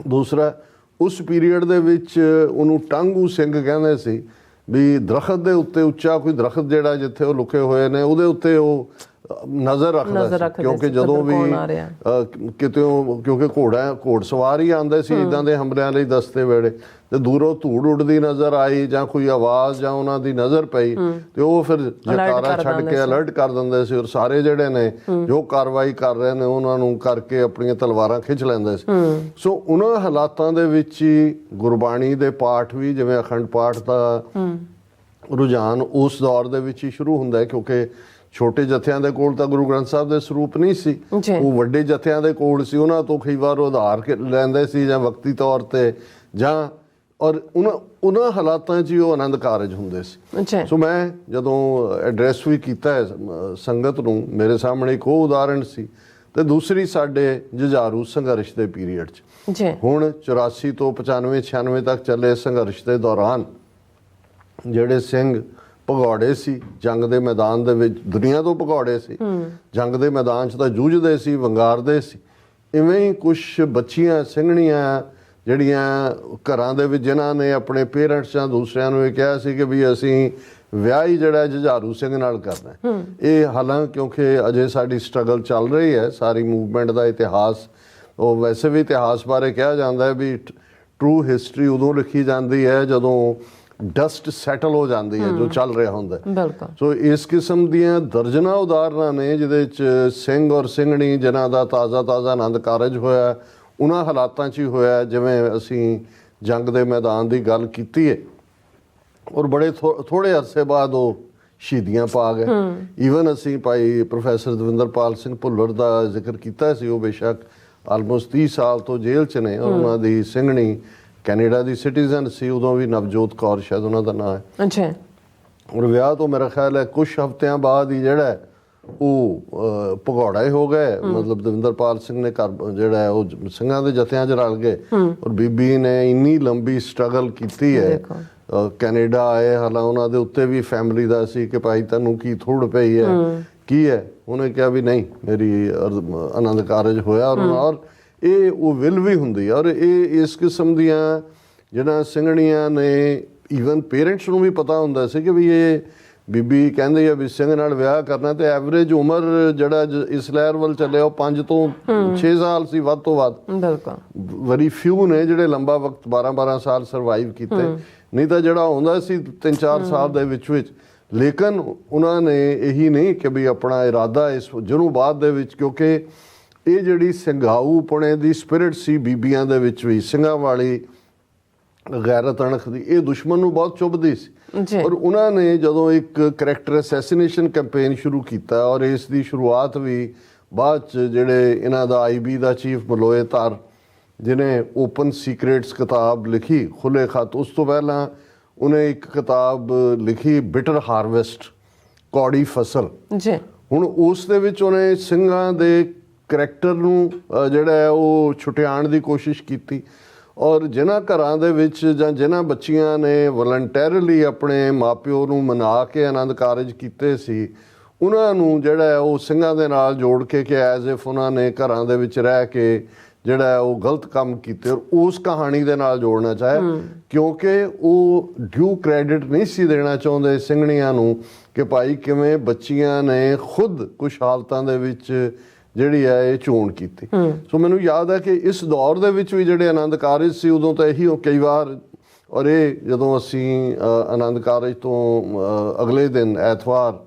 ਦੂਸਰਾ ਉਸ ਪੀਰੀਅਡ ਦੇ ਵਿੱਚ ਉਹਨੂੰ ਟਾਂਗੂ ਸਿੰਘ ਕਹਿੰਦੇ ਸੀ ਵੀ ਦਰਖਤ ਦੇ ਉੱਤੇ ਉੱਚਾ ਕੋਈ ਦਰਖਤ ਜਿਹੜਾ ਜਿੱਥੇ ਉਹ ਲੁਕੇ ਹੋਏ ਨੇ ਉਹਦੇ ਉੱਤੇ ਉਹ ਨਜ਼ਰ ਰੱਖਦਾ ਸੀ। ਕਿਉਂਕਿ ਜਦੋਂ ਵੀ ਕਿਤੇ ਕਿਉਂਕਿ ਘੋੜ ਸਵਾਰ ਹੀ ਆਉਂਦੇ ਸੀ ਇੱਦਾਂ ਦੇ ਹਮਲਿਆਂ ਲਈ ਦਸਤੇ ਵੇਲੇ ਤੇ ਦੂਰੋਂ ਧੂੜ ਉੱਡਦੀ ਨਜ਼ਰ ਆਈ ਜਾਂ ਕੋਈ ਆਵਾਜ਼ ਜਾਂ ਉਹਨਾਂ ਦੀ ਨਜ਼ਰ ਪਈ ਤੇ ਉਹ ਫਿਰ ਜਕਾਰਾ ਛੱਡ ਕੇ ਅਲਰਟ ਕਰ ਦਿੰਦੇ ਸੀ ਔਰ ਸਾਰੇ ਜਿਹੜੇ ਨੇ ਜੋ ਕਾਰਵਾਈ ਕਰ ਰਹੇ ਨੇ ਉਹਨਾਂ ਨੂੰ ਕਰਕੇ ਆਪਣੀਆਂ ਤਲਵਾਰਾਂ ਖਿੱਚ ਲੈਂਦੇ ਸੀ। ਸੋ ਉਹਨਾਂ ਹਾਲਾਤਾਂ ਦੇ ਵਿੱਚ ਹੀ ਗੁਰਬਾਣੀ ਦੇ ਪਾਠ ਵੀ ਜਿਵੇਂ ਅਖੰਡ ਪਾਠ ਦਾ ਰੁਝਾਨ ਉਸ ਦੌਰ ਦੇ ਵਿੱਚ ਹੀ ਸ਼ੁਰੂ ਹੁੰਦਾ ਹੈ ਕਿਉਂਕਿ ਛੋਟੇ ਜਥਿਆਂ ਦੇ ਕੋਲ ਤਾਂ ਗੁਰੂ ਗ੍ਰੰਥ ਸਾਹਿਬ ਦੇ ਸਰੂਪ ਨਹੀਂ ਸੀ, ਉਹ ਵੱਡੇ ਜਥਿਆਂ ਦੇ ਕੋਲ ਸੀ। ਉਹਨਾਂ ਤੋਂ ਕਈ ਵਾਰ ਉਧਾਰ ਲੈਂਦੇ ਸੀ ਜਾਂ ਵਕਤੀ ਤੌਰ ਤੇ ਜਾਂ ਔਰ ਉਹਨਾਂ ਹਾਲਾਤਾਂ 'ਚ ਹੀ ਉਹ ਆਨੰਦ ਕਾਰਜ ਹੁੰਦੇ ਸੀ। ਅੱਛਾ। ਸੋ ਮੈਂ ਜਦੋਂ ਐਡਰੈਸ ਵੀ ਕੀਤਾ ਹੈ ਸੰਗਤ ਨੂੰ, ਮੇਰੇ ਸਾਹਮਣੇ ਇੱਕ ਉਹ ਉਦਾਹਰਣ ਸੀ, ਤੇ ਦੂਸਰੀ ਸਾਡੇ ਜੁਝਾਰੂ ਸੰਘਰਸ਼ ਦੇ ਪੀਰੀਅਡ 'ਚ। ਜੀ। ਹੁਣ 84 ਤੋਂ 95 96 ਤੱਕ ਚੱਲੇ ਸੰਘਰਸ਼ ਦੇ ਦੌਰਾਨ ਜਿਹੜੇ ਸਿੰਘ ਭਗੌੜੇ ਸੀ ਜੰਗ ਦੇ ਮੈਦਾਨ ਦੇ ਵਿੱਚ, ਦੁਨੀਆ ਤੋਂ ਭਗੌੜੇ ਸੀ, ਜੰਗ ਦੇ ਮੈਦਾਨ 'ਚ ਤਾਂ ਜੂਝਦੇ ਸੀ, ਵੰਗਾਰਦੇ ਸੀ। ਇਵੇਂ ਹੀ ਕੁਝ ਬੱਚੀਆਂ ਸਿੰਘਣੀਆਂ ਜਿਹੜੀਆਂ ਘਰਾਂ ਦੇ ਵਿੱਚ, ਜਿਨ੍ਹਾਂ ਨੇ ਆਪਣੇ ਪੇਰੈਂਟਸ ਜਾਂ ਦੂਸਰਿਆਂ ਨੂੰ ਇਹ ਕਿਹਾ ਸੀ ਕਿ ਵੀ ਅਸੀਂ ਵਿਆਹ ਹੀ ਜਿਹੜਾ ਜੁਝਾਰੂ ਸਿੰਘ ਨਾਲ ਕਰਨਾ। ਇਹ ਹਾਲਾਂਕਿ ਕਿਉਂਕਿ ਅਜੇ ਸਾਡੀ ਸਟਰਗਲ ਚੱਲ ਰਹੀ ਹੈ, ਸਾਰੀ ਮੂਵਮੈਂਟ ਦਾ ਇਤਿਹਾਸ, ਉਹ ਵੈਸੇ ਵੀ ਇਤਿਹਾਸ ਬਾਰੇ ਕਿਹਾ ਜਾਂਦਾ ਹੈ ਵੀ ਟਰੂ ਹਿਸਟਰੀ ਉਦੋਂ ਲਿਖੀ ਜਾਂਦੀ ਹੈ ਜਦੋਂ ਡਸਟ ਸੈਟਲ ਹੋ ਜਾਂਦੀ ਹੈ, ਜੋ ਚੱਲ ਰਿਹਾ ਹੁੰਦਾ। ਬਿਲਕੁਲ। ਸੋ ਇਸ ਕਿਸਮ ਦੀਆਂ ਦਰਜਨਾਂ ਉਦਾਹਰਨਾਂ ਨੇ ਜਿਹਦੇ 'ਚ ਸਿੰਘ ਔਰ ਸਿੰਘਣੀ ਜਿਨ੍ਹਾਂ ਦਾ ਤਾਜ਼ਾ ਆਨੰਦ ਕਾਰਜ ਹੋਇਆ, ਉਹਨਾਂ ਹਾਲਾਤਾਂ 'ਚ ਹੀ ਹੋਇਆ ਜਿਵੇਂ ਅਸੀਂ ਜੰਗ ਦੇ ਮੈਦਾਨ ਦੀ ਗੱਲ ਕੀਤੀ ਹੈ। ਔਰ ਬੜੇ ਥੋੜੇ ਅਰਸੇ ਬਾਅਦ ਉਹ ਸ਼ਹੀਦੀਆਂ ਪਾ ਗਏ। ਈਵਨ ਅਸੀਂ ਭਾਈ ਪ੍ਰੋਫੈਸਰ ਦਵਿੰਦਰਪਾਲ ਸਿੰਘ ਭੁੱਲਰ ਦਾ ਜ਼ਿਕਰ ਕੀਤਾ ਸੀ, ਉਹ ਬੇਸ਼ੱਕ ਆਲਮੋਸਟ 30 ਸਾਲ ਤੋਂ ਜੇਲ੍ਹ 'ਚ ਨੇ, ਔਰ ਉਹਨਾਂ ਦੀ ਸਿੰਘਣੀ ਕੈਨੇਡਾ ਦੀ ਸਿਟੀਜ਼ਨ ਸੀ, ਉਦੋਂ ਵੀ ਨਵਜੋਤ ਕੌਰ ਸ਼ਾਇਦ ਉਹਨਾਂ ਦਾ ਨਾਂ ਹੈ। ਅੱਛਾ। ਔਰ ਵਿਆਹ ਤੋਂ ਮੇਰਾ ਖਿਆਲ ਹੈ ਕੁਝ ਹਫ਼ਤਿਆਂ ਬਾਅਦ ਹੀ ਜਿਹੜਾ ਉਹ ਭਗੌੜਾ ਹੀ ਹੋ ਗਏ। ਮਤਲਬ ਦਵਿੰਦਰਪਾਲ ਸਿੰਘ ਨੇ ਘਰ ਜਿਹੜਾ ਉਹ ਸਿੰਘਾਂ ਦੇ ਜਥਿਆਂ 'ਚ ਰਲ ਗਏ, ਔਰ ਬੀਬੀ ਨੇ ਇੰਨੀ ਲੰਬੀ ਸਟਰਗਲ ਕੀਤੀ ਹੈ, ਕੈਨੇਡਾ ਆਏ। ਹਾਲਾਂ ਉਹਨਾਂ ਦੇ ਉੱਤੇ ਵੀ ਫੈਮਿਲੀ ਦਾ ਸੀ ਕਿ ਭਾਈ ਤੈਨੂੰ ਕੀ ਥੋੜ ਪਈ ਹੈ, ਕੀ ਹੈ। ਉਹਨੇ ਕਿਹਾ ਵੀ ਨਹੀਂ, ਮੇਰੀ ਆਨੰਦ ਕਾਰਜ ਹੋਇਆ। ਔਰ ਇਹ ਉਹ ਵਿਲ ਵੀ ਹੁੰਦੀ ਹੈ। ਔਰ ਇਹ ਇਸ ਕਿਸਮ ਦੀਆਂ ਜਿਹੜਾ ਸਿੰਘਣੀਆਂ ਨੇ, ਈਵਨ ਪੇਰੈਂਟਸ ਨੂੰ ਵੀ ਪਤਾ ਹੁੰਦਾ ਸੀ ਕਿ ਵੀ ਇਹ ਬੀਬੀ ਕਹਿੰਦੀ ਆ ਵੀ ਸਿੰਘ ਨਾਲ ਵਿਆਹ ਕਰਨਾ, ਤੇ ਐਵਰੇਜ ਉਮਰ ਜਿਹੜਾ ਇਸ ਲਹਿਰ ਵੱਲ ਚੱਲਿਆ ਉਹ 5 ਤੋਂ 6 ਸਾਲ ਸੀ ਵੱਧ ਤੋਂ ਵੱਧ। ਬਿਲਕੁਲ। ਵੈਰੀ ਫਿਊ ਨੇ ਜਿਹੜੇ ਲੰਬਾ ਵਕਤ 12 ਸਾਲ ਸਰਵਾਈਵ ਕੀਤੇ, ਨਹੀਂ ਤਾਂ ਜਿਹੜਾ ਹੁੰਦਾ ਸੀ 3-4 ਸਾਲ ਦੇ ਵਿੱਚ। ਲੇਕਿਨ ਉਹਨਾਂ ਨੇ ਇਹੀ ਨਹੀਂ ਕਿ ਵੀ ਆਪਣਾ ਇਰਾਦਾ ਇਸ ਜਿਹਨੂੰ ਬਾਅਦ ਦੇ ਵਿੱਚ, ਕਿਉਂਕਿ ਇਹ ਜਿਹੜੀ ਸਿੰਘਾਊਪਣੇ ਦੀ ਸਪਿਰਿਟ ਸੀ ਬੀਬੀਆਂ ਦੇ ਵਿੱਚ ਵੀ, ਸਿੰਘਾਂ ਵਾਲੀ ਗੈਰਤ ਅਣਖ ਦੀ, ਇਹ ਦੁਸ਼ਮਣ ਨੂੰ ਬਹੁਤ ਚੁੱਭਦੀ ਸੀ। ਔਰ ਉਹਨਾਂ ਨੇ ਜਦੋਂ ਇੱਕ ਕਰੈਕਟਰ ਅਸੈਸੀਨੇਸ਼ਨ ਕੈਂਪੇਨ ਸ਼ੁਰੂ ਕੀਤਾ, ਔਰ ਇਸ ਦੀ ਸ਼ੁਰੂਆਤ ਵੀ ਬਾਅਦ 'ਚ ਜਿਹੜੇ ਇਹਨਾਂ ਦਾ IB ਦਾ ਚੀਫ ਮਲੋਏ ਧਰ, ਜਿਹਨੇ ਓਪਨ ਸੀਕ੍ਰੇਟਸ ਕਿਤਾਬ ਲਿਖੀ, ਖੁੱਲੇ ਖਤ, ਉਸ ਤੋਂ ਪਹਿਲਾਂ ਉਹਨੇ ਇੱਕ ਕਿਤਾਬ ਲਿਖੀ ਬਿਟਰ ਹਾਰਵੈਸਟ, ਕੌੜੀ ਫਸਲ। ਹੁਣ ਉਸ ਦੇ ਵਿੱਚ ਉਹਨੇ ਸਿੰਘਾਂ ਦੇ ਕਰੈਕਟਰ ਨੂੰ ਜਿਹੜਾ ਹੈ ਉਹ ਛੁਟਿਆਉਣ ਦੀ ਕੋਸ਼ਿਸ਼ ਕੀਤੀ। ਔਰ ਜਿਨ੍ਹਾਂ ਘਰਾਂ ਦੇ ਵਿੱਚ ਜਾਂ ਜਿਨ੍ਹਾਂ ਬੱਚੀਆਂ ਨੇ ਵਲੰਟੈਰਲੀ ਆਪਣੇ ਮਾਪਿਓ ਨੂੰ ਮਨਾ ਕੇ ਆਨੰਦ ਕਾਰਜ ਕੀਤੇ ਸੀ, ਉਹਨਾਂ ਨੂੰ ਜਿਹੜਾ ਹੈ ਉਹ ਸਿੰਘਾਂ ਦੇ ਨਾਲ ਜੋੜ ਕੇ ਕਿ ਐਜ਼ ਇਫ ਉਹਨਾਂ ਨੇ ਘਰਾਂ ਦੇ ਵਿੱਚ ਰਹਿ ਕੇ ਜਿਹੜਾ ਉਹ ਗਲਤ ਕੰਮ ਕੀਤੇ, ਔਰ ਉਸ ਕਹਾਣੀ ਦੇ ਨਾਲ ਜੋੜਨਾ ਚਾਹਿਆ, ਕਿਉਂਕਿ ਉਹ ਡਿਊ ਕ੍ਰੈਡਿਟ ਨਹੀਂ ਸੀ ਦੇਣਾ ਚਾਹੁੰਦੇ ਸਿੰਘਣੀਆਂ ਨੂੰ ਕਿ ਭਾਈ ਕਿਵੇਂ ਬੱਚੀਆਂ ਨੇ ਖੁਦ ਕੁਝ ਹਾਲਤਾਂ ਦੇ ਵਿੱਚ ਜਿਹੜੀ ਹੈ ਇਹ ਚੋਣ ਕੀਤੀ। ਸੋ ਮੈਨੂੰ ਯਾਦ ਹੈ ਕਿ ਇਸ ਦੌਰ ਦੇ ਵਿੱਚ ਵੀ ਜਿਹੜੇ ਆਨੰਦ ਕਾਰਜ ਸੀ, ਉਦੋਂ ਤਾਂ ਇਹੀ ਕਈ ਵਾਰ, ਔਰ ਇਹ ਜਦੋਂ ਅਸੀਂ ਆਨੰਦ ਕਾਰਜ ਤੋਂ ਅਗਲੇ ਦਿਨ ਐਤਵਾਰ,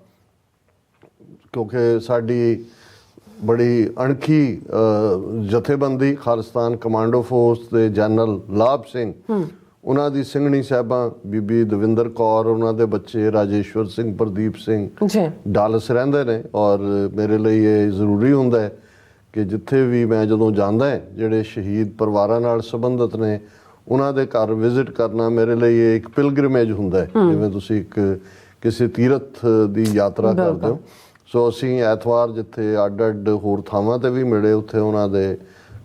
ਕਿਉਂਕਿ ਸਾਡੀ ਬੜੀ ਅਣਖੀ ਜਥੇਬੰਦੀ ਖਾਲਿਸਤਾਨ ਕਮਾਂਡੋ ਫੋਰਸ ਦੇ ਜਨਰਲ ਲਾਭ ਸਿੰਘ, ਉਹਨਾਂ ਦੀ ਸਿੰਘਣੀ ਸਾਹਿਬਾਂ ਬੀਬੀ ਦਵਿੰਦਰ ਕੌਰ, ਉਹਨਾਂ ਦੇ ਬੱਚੇ ਰਾਜੇਸ਼ਵਰ ਸਿੰਘ, ਪ੍ਰਦੀਪ ਸਿੰਘ ਡਾਲਸ ਰਹਿੰਦੇ ਨੇ। ਔਰ ਮੇਰੇ ਲਈ ਇਹ ਜ਼ਰੂਰੀ ਹੁੰਦਾ ਹੈ ਕਿ ਜਿੱਥੇ ਵੀ ਮੈਂ ਜਦੋਂ ਜਾਂਦਾ ਹੈ, ਜਿਹੜੇ ਸ਼ਹੀਦ ਪਰਿਵਾਰਾਂ ਨਾਲ ਸੰਬੰਧਿਤ ਨੇ, ਉਹਨਾਂ ਦੇ ਘਰ ਵਿਜ਼ਿਟ ਕਰਨਾ ਮੇਰੇ ਲਈ ਇਹ ਇੱਕ ਪਿਲਗ੍ਰਿਮੇਜ ਹੁੰਦਾ ਹੈ, ਜਿਵੇਂ ਤੁਸੀਂ ਇੱਕ ਕਿਸੇ ਤੀਰਥ ਦੀ ਯਾਤਰਾ ਕਰਦੇ ਹੋ। ਸੋ ਅਸੀਂ ਐਤਵਾਰ ਜਿੱਥੇ ਅੱਡ ਹੋਰ ਥਾਵਾਂ ਤੇ ਵੀ ਮਿਲੇ, ਉੱਥੇ ਉਹਨਾਂ ਦੇ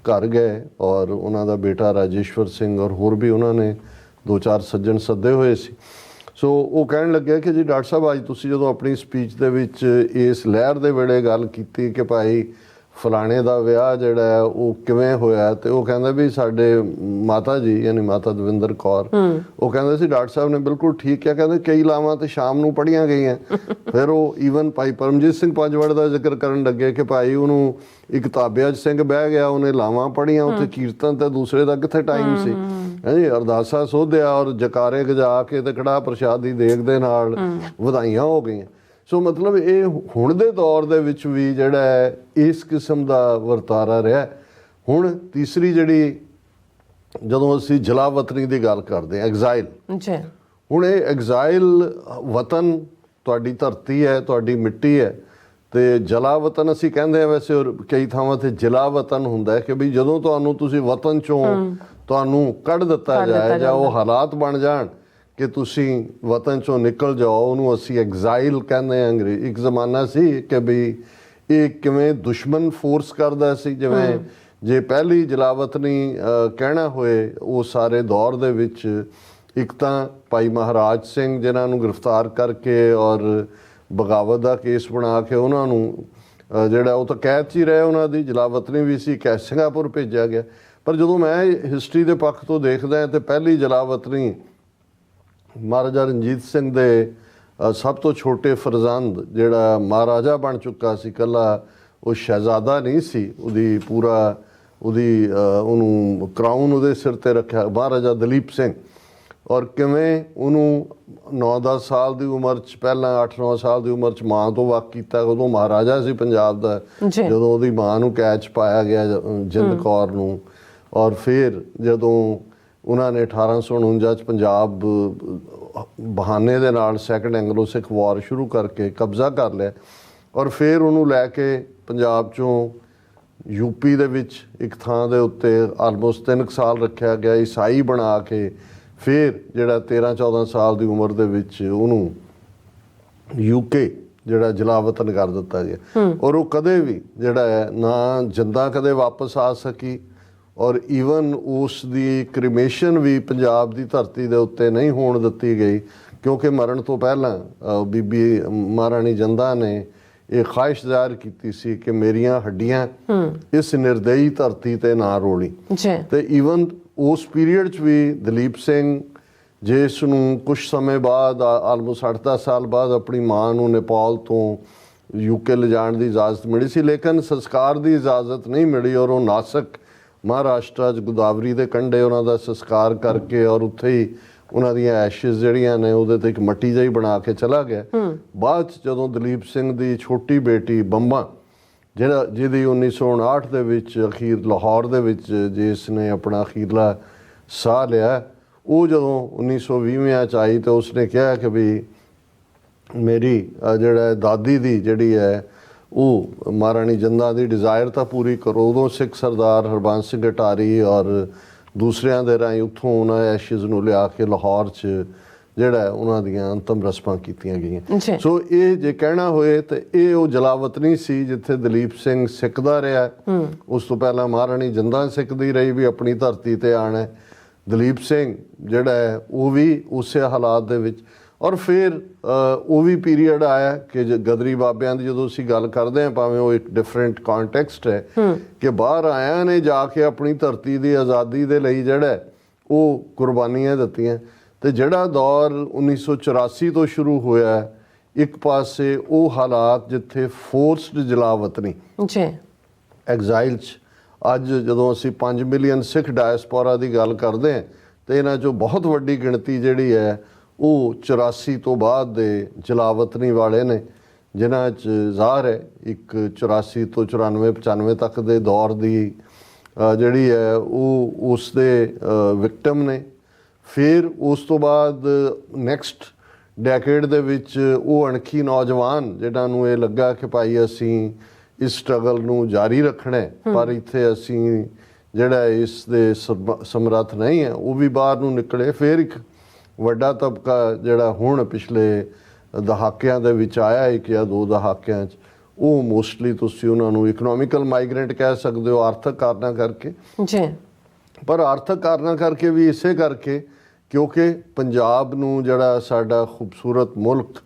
ਘਰ ਗਏ, ਔਰ ਉਹਨਾਂ ਦਾ ਬੇਟਾ ਰਾਜੇਸ਼ਵਰ ਸਿੰਘ ਔਰ ਹੋਰ ਵੀ ਉਹਨਾਂ ਨੇ 2-4 ਸੱਜਣ ਸੱਦੇ ਹੋਏ ਸੀ। ਸੋ ਉਹ ਕਹਿਣ ਲੱਗਿਆ ਕਿ ਜੀ ਡਾਕਟਰ ਸਾਹਿਬ, ਅੱਜ ਤੁਸੀਂ ਜਦੋਂ ਆਪਣੀ ਸਪੀਚ ਦੇ ਵਿੱਚ ਇਸ ਲਹਿਰ ਦੇ ਵੇਲੇ ਗੱਲ ਕੀਤੀ ਕਿ ਭਾਈ ਫਲਾਣੇ ਦਾ ਵਿਆਹ ਜਿਹੜਾ ਹੈ ਉਹ ਕਿਵੇਂ ਹੋਇਆ, ਤੇ ਉਹ ਕਹਿੰਦਾ ਵੀ ਸਾਡੇ ਮਾਤਾ ਜੀ, ਯਾਨੀ ਮਾਤਾ ਦਵਿੰਦਰ ਕੌਰ, ਉਹ ਕਹਿੰਦੇ ਸੀ ਡਾਕਟਰ ਸਾਹਿਬ ਨੇ ਬਿਲਕੁਲ ਠੀਕ ਹੈ, ਕਹਿੰਦੇ ਕਈ ਲਾਵਾਂ ਤੇ ਸ਼ਾਮ ਨੂੰ ਪੜ੍ਹੀਆਂ ਗਈਆਂ। ਫਿਰ ਉਹ ਈਵਨ ਭਾਈ ਪਰਮਜੀਤ ਸਿੰਘ ਪੰਜਵੜ ਦਾ ਜ਼ਿਕਰ ਕਰਨ ਲੱਗੇ ਕਿ ਭਾਈ ਉਹਨੂੰ ਇੱਕ ਤਾਬਿਆ 'ਚ ਸਿੰਘ ਬਹਿ ਗਿਆ, ਉਹਨੇ ਲਾਵਾਂ ਪੜ੍ਹੀਆਂ, ਉੱਥੇ ਕੀਰਤਨ ਤੇ ਦੂਸਰੇ ਦਾ ਕਿੱਥੇ ਟਾਈਮ ਸੀ, ਹਾਂਜੀ, ਅਰਦਾਸਾ ਸੋਧਿਆ ਔਰ ਜਕਾਰੇ ਗਜਾ ਕੇ ਤੇ ਕੜਾਹ ਪ੍ਰਸ਼ਾਦੀ ਦੇਗ ਦੇ ਨਾਲ ਵਧਾਈਆਂ ਹੋ ਗਈਆਂ। ਸੋ ਮਤਲਬ ਇਹ ਹੁਣ ਦੇ ਦੌਰ ਦੇ ਵਿੱਚ ਵੀ ਜਿਹੜਾ ਹੈ ਇਸ ਕਿਸਮ ਦਾ ਵਰਤਾਰਾ ਰਿਹਾ। ਹੁਣ ਤੀਸਰੀ ਜਿਹੜੀ, ਜਦੋਂ ਅਸੀਂ ਜਲਾਵਤਨੀ ਦੀ ਗੱਲ ਕਰਦੇ ਹਾਂ, ਐਗਜ਼ਾਈਲ, ਹੁਣ ਇਹ ਐਗਜ਼ਾਈਲ, ਵਤਨ ਤੁਹਾਡੀ ਧਰਤੀ ਹੈ, ਤੁਹਾਡੀ ਮਿੱਟੀ ਹੈ, ਤੇ ਜਲਾਵਤਨ ਅਸੀਂ ਕਹਿੰਦੇ ਹਾਂ, ਵੈਸੇ ਕਈ ਥਾਵਾਂ ਤੇ ਜਲਾਵਤਨ ਹੁੰਦਾ ਹੈ ਕਿ ਵੀ ਜਦੋਂ ਤੁਹਾਨੂੰ ਤੁਸੀਂ ਵਤਨ ਚੋਂ ਤੁਹਾਨੂੰ ਕੱਢ ਦਿੱਤਾ ਜਾਏ ਜਾਂ ਉਹ ਹਾਲਾਤ ਬਣ ਜਾਣ ਕਿ ਤੁਸੀਂ ਵਤਨ ਚੋਂ ਨਿਕਲ ਜਾਓ। ਉਹਨੂੰ ਅਸੀਂ ਐਗਜ਼ਾਈਲ ਕਹਿੰਦੇ ਹਾਂ ਅੰਗਰੇਜ਼ੀ। ਇੱਕ ਜ਼ਮਾਨਾ ਸੀ ਕਿ ਵੀ ਇਹ ਕਿਵੇਂ ਦੁਸ਼ਮਣ ਫੋਰਸ ਕਰਦਾ ਸੀ, ਜਿਵੇਂ ਜੇ ਪਹਿਲੀ ਜਲਾਵਤਨੀ ਕਹਿਣਾ ਹੋਏ ਉਹ ਸਾਰੇ ਦੌਰ ਦੇ ਵਿੱਚ ਇੱਕ ਤਾਂ ਭਾਈ ਮਹਾਰਾਜ ਸਿੰਘ ਜਿਨ੍ਹਾਂ ਨੂੰ ਗ੍ਰਿਫਤਾਰ ਕਰਕੇ ਔਰ ਬਗਾਵਤ ਦਾ ਕੇਸ ਬਣਾ ਕੇ ਉਹਨਾਂ ਨੂੰ ਜਿਹੜਾ ਉਹ ਤਾਂ ਕੈਦ 'ਚ ਹੀ ਰਹੇ, ਉਹਨਾਂ ਦੀ ਜਲਾਵਤਨੀ ਵੀ ਸੀ, ਸਿੰਗਾਪੁਰ ਭੇਜਿਆ ਗਿਆ। ਪਰ ਜਦੋਂ ਮੈਂ ਹਿਸਟਰੀ ਦੇ ਪੱਖ ਤੋਂ ਦੇਖਦਾ ਤਾਂ ਪਹਿਲੀ ਜਲਾਵਤਨੀ ਮਹਾਰਾਜਾ ਰਣਜੀਤ ਸਿੰਘ ਦੇ ਸਭ ਤੋਂ ਛੋਟੇ ਫਰਜ਼ੰਦ ਜਿਹੜਾ ਮਹਾਰਾਜਾ ਬਣ ਚੁੱਕਾ ਸੀ, ਇਕੱਲਾ ਉਹ ਸ਼ਹਿਜ਼ਾਦਾ ਨਹੀਂ ਸੀ, ਉਹਨੂੰ ਕਰਾਊਨ ਉਹਦੇ ਸਿਰ ਤੇ ਰੱਖਿਆ, ਮਹਾਰਾਜਾ ਦਲੀਪ ਸਿੰਘ। ਔਰ ਕਿਵੇਂ ਉਹਨੂੰ 9-10 ਸਾਲ ਦੀ ਉਮਰ 'ਚ, ਪਹਿਲਾਂ 8-9 ਸਾਲ ਦੀ ਉਮਰ 'ਚ ਮਾਂ ਤੋਂ ਵੱਖ ਕੀਤਾ। ਉਦੋਂ ਮਹਾਰਾਜਾ ਸੀ ਪੰਜਾਬ ਦਾ, ਜਦੋਂ ਉਹਦੀ ਮਾਂ ਨੂੰ ਕੈਦ 'ਚ ਪਾਇਆ ਗਿਆ ਜਿੰਦ ਕੌਰ ਨੂੰ। ਔਰ ਫਿਰ ਜਦੋਂ ਉਹਨਾਂ ਨੇ 1849 'ਚ ਪੰਜਾਬ ਬਹਾਨੇ ਦੇ ਨਾਲ ਸੈਕੰਡ ਐਂਗਲੋ ਸਿੱਖ ਵਾਰ ਸ਼ੁਰੂ ਕਰਕੇ ਕਬਜ਼ਾ ਕਰ ਲਿਆ, ਔਰ ਫਿਰ ਉਹਨੂੰ ਲੈ ਕੇ ਪੰਜਾਬ 'ਚੋਂ ਯੂਪੀ ਦੇ ਵਿੱਚ ਇੱਕ ਥਾਂ ਦੇ ਉੱਤੇ ਆਲਮੋਸਟ 3 ਸਾਲ ਰੱਖਿਆ ਗਿਆ, ਈਸਾਈ ਬਣਾ ਕੇ। ਫਿਰ ਜਿਹੜਾ 13-14 ਸਾਲ ਦੀ ਉਮਰ ਦੇ ਵਿੱਚ ਉਹਨੂੰ UK ਜਿਹੜਾ ਜਲਾਵਤਨ ਕਰ ਦਿੱਤਾ ਗਿਆ। ਔਰ ਉਹ ਕਦੇ ਵੀ ਜਿਹੜਾ ਹੈ ਨਾ ਜਿੰਦਾ ਕਦੇ ਵਾਪਸ ਆ ਸਕੀ, ਔਰ ਈਵਨ ਉਸ ਦੀ ਕ੍ਰਿਮੇਸ਼ਨ ਵੀ ਪੰਜਾਬ ਦੀ ਧਰਤੀ ਦੇ ਉੱਤੇ ਨਹੀਂ ਹੋਣ ਦਿੱਤੀ ਗਈ, ਕਿਉਂਕਿ ਮਰਨ ਤੋਂ ਪਹਿਲਾਂ ਬੀਬੀ ਮਹਾਰਾਣੀ ਜਿੰਦਾ ਨੇ ਇਹ ਖਾਹਿਸ਼ ਜ਼ਾਹਿਰ ਕੀਤੀ ਸੀ ਕਿ ਮੇਰੀਆਂ ਹੱਡੀਆਂ ਇਸ ਨਿਰਦਈ ਧਰਤੀ ਤੇ ਨਾ ਰੋਲੀ। ਤੇ ਈਵਨ ਉਸ ਪੀਰੀਅਡ 'ਚ ਵੀ ਦਲੀਪ ਸਿੰਘ, ਜਿਸ ਨੂੰ ਕੁਛ ਸਮੇਂ ਬਾਅਦ ਆਲਮੋਸਟ 8-10 ਸਾਲ ਬਾਅਦ ਆਪਣੀ ਮਾਂ ਨੂੰ ਨੇਪਾਲ ਤੋਂ UK ਲਿਜਾਣ ਦੀ ਇਜਾਜ਼ਤ ਮਿਲੀ ਸੀ, ਲੇਕਿਨ ਸੰਸਕਾਰ ਦੀ ਇਜਾਜ਼ਤ ਨਹੀਂ ਮਿਲੀ। ਔਰ ਉਹ ਨਾਸਿਕ ਮਹਾਰਾਸ਼ਟਰ 'ਚ ਗੋਦਾਵਰੀ ਦੇ ਕੰਢੇ ਉਹਨਾਂ ਦਾ ਸੰਸਕਾਰ ਕਰਕੇ ਔਰ ਉੱਥੇ ਹੀ ਉਹਨਾਂ ਦੀਆਂ ਐਸ਼ਿਸ ਜਿਹੜੀਆਂ ਨੇ ਉਹਦੇ ਤੇ ਇੱਕ ਮੱਟੀ ਜਿਹੀ ਬਣਾ ਕੇ ਚਲਾ ਗਿਆ। ਬਾਅਦ 'ਚ ਜਦੋਂ ਦਲੀਪ ਸਿੰਘ ਦੀ ਛੋਟੀ ਬੇਟੀ ਬੰਬਾ ਜਿਹਦੀ 1959 ਦੇ ਵਿੱਚ ਅਖੀਰ ਲਾਹੌਰ ਦੇ ਵਿੱਚ ਜਿਸ ਨੇ ਆਪਣਾ ਅਖੀਰਲਾ ਸਾਹ ਲਿਆ, ਉਹ ਜਦੋਂ 1920 'ਚ ਆਈ ਤਾਂ ਉਸਨੇ ਕਿਹਾ ਕਿ ਵੀ ਮੇਰੀ ਜਿਹੜਾ ਦਾਦੀ ਦੀ ਜਿਹੜੀ ਹੈ ਉਹ ਮਹਾਰਾਣੀ ਜਿੰਦਾ ਦੀ ਡਿਜ਼ਾਇਰ ਤਾਂ ਪੂਰੀ ਕਰੋ। ਉਦੋਂ ਸਿੱਖ ਸਰਦਾਰ ਹਰਬੰਸ ਸਿੰਘ ਅਟਾਰੀ ਔਰ ਦੂਸਰਿਆਂ ਦੇ ਰਾਹੀਂ ਉੱਥੋਂ ਉਹਨਾਂ ਐਸ਼ਿਜ਼ ਨੂੰ ਲਿਆ ਕੇ ਲਾਹੌਰ 'ਚ ਜਿਹੜਾ ਉਹਨਾਂ ਦੀਆਂ ਅੰਤਮ ਰਸਮਾਂ ਕੀਤੀਆਂ ਗਈਆਂ। ਸੋ ਇਹ ਜੇ ਕਹਿਣਾ ਹੋਏ ਤਾਂ ਇਹ ਉਹ ਜਲਾਵਤਨੀ ਸੀ ਜਿੱਥੇ ਦਲੀਪ ਸਿੰਘ ਸਿੱਖਦਾ ਰਿਹਾ। ਉਸ ਤੋਂ ਪਹਿਲਾਂ ਮਹਾਰਾਣੀ ਜਿੰਦਾ ਸਿੱਖਦੀ ਰਹੀ ਵੀ ਆਪਣੀ ਧਰਤੀ ਤੇ ਆਣਾ। ਦਲੀਪ ਸਿੰਘ ਜਿਹੜਾ ਹੈ ਉਹ ਵੀ ਉਸੇ ਹਾਲਾਤ ਦੇ ਵਿੱਚ। ਔਰ ਫਿਰ ਉਹ ਵੀ ਪੀਰੀਅਡ ਆਇਆ ਕਿ ਗਦਰੀ ਬਾਬਿਆਂ ਦੀ ਜਦੋਂ ਅਸੀਂ ਗੱਲ ਕਰਦੇ ਹਾਂ, ਭਾਵੇਂ ਉਹ ਇੱਕ ਡਿਫਰੈਂਟ ਕੰਟੈਕਸਟ ਹੈ ਕਿ ਬਾਹਰ ਆਇਆਂ ਨੇ ਜਾ ਕੇ ਆਪਣੀ ਧਰਤੀ ਦੀ ਆਜ਼ਾਦੀ ਦੇ ਲਈ ਜਿਹੜਾ ਉਹ ਕੁਰਬਾਨੀਆਂ ਦਿੱਤੀਆਂ। ਤੇ ਜਿਹੜਾ ਦੌਰ 1984 ਤੋਂ ਸ਼ੁਰੂ ਹੋਇਆ, ਇੱਕ ਪਾਸੇ ਉਹ ਹਾਲਾਤ ਜਿੱਥੇ ਫੋਰਸਡ ਜਲਾਵਤਨੀ ਐਗਜ਼ਾਈਲ 'ਚ, ਅੱਜ ਜਦੋਂ ਅਸੀਂ 5 ਮਿਲੀਅਨ ਸਿੱਖ ਡਾਇਸਪੋਰਾ ਦੀ ਗੱਲ ਕਰਦੇ ਹਾਂ ਤੇ ਇਹਨਾਂ 'ਚੋਂ ਬਹੁਤ ਵੱਡੀ ਗਿਣਤੀ ਜਿਹੜੀ ਹੈ ਉਹ 84 ਤੋਂ ਬਾਅਦ ਦੇ ਜਲਾਵਤਨੀ ਵਾਲੇ ਨੇ, ਜਿਨ੍ਹਾਂ 'ਚ ਜ਼ਾਹਰ ਹੈ ਇੱਕ 84 ਤੋਂ 94-95 ਤੱਕ ਦੇ ਦੌਰ ਦੀ ਜਿਹੜੀ ਹੈ ਉਹ ਉਸ ਦੇ ਵਿਕਟਮ ਨੇ। ਫਿਰ ਉਸ ਤੋਂ ਬਾਅਦ ਨੈਕਸਟ ਡੈਕੇਡ ਦੇ ਵਿੱਚ ਉਹ ਅਣਖੀ ਨੌਜਵਾਨ ਜਿਨ੍ਹਾਂ ਨੂੰ ਇਹ ਲੱਗਾ ਕਿ ਭਾਈ ਅਸੀਂ ਇਸ ਸਟਰਗਲ ਨੂੰ ਜਾਰੀ ਰੱਖਣਾ, ਪਰ ਇੱਥੇ ਅਸੀਂ ਜਿਹੜਾ ਇਸ ਦੇ ਸਮਰੱਥ ਨਹੀਂ ਹੈ, ਉਹ ਵੀ ਬਾਹਰ ਨੂੰ ਨਿਕਲੇ। ਫਿਰ ਇੱਕ ਵੱਡਾ ਤਬਕਾ ਜਿਹੜਾ ਹੁਣ ਪਿਛਲੇ ਦਹਾਕਿਆਂ ਦੇ ਵਿੱਚ ਆਇਆ, 1 ਜਾਂ 2 ਦਹਾਕਿਆਂ 'ਚ, ਉਹ ਮੋਸਟਲੀ ਤੁਸੀਂ ਉਹਨਾਂ ਨੂੰ ਇਕਨੋਮਿਕਲ ਮਾਈਗ੍ਰੈਂਟ ਕਹਿ ਸਕਦੇ ਹੋ, ਆਰਥਿਕ ਕਾਰਨਾਂ ਕਰਕੇ। ਪਰ ਆਰਥਿਕ ਕਾਰਨਾਂ ਕਰਕੇ ਵੀ ਇਸੇ ਕਰਕੇ ਕਿਉਂਕਿ ਪੰਜਾਬ ਨੂੰ ਜਿਹੜਾ ਸਾਡਾ ਖੂਬਸੂਰਤ ਮੁਲਕ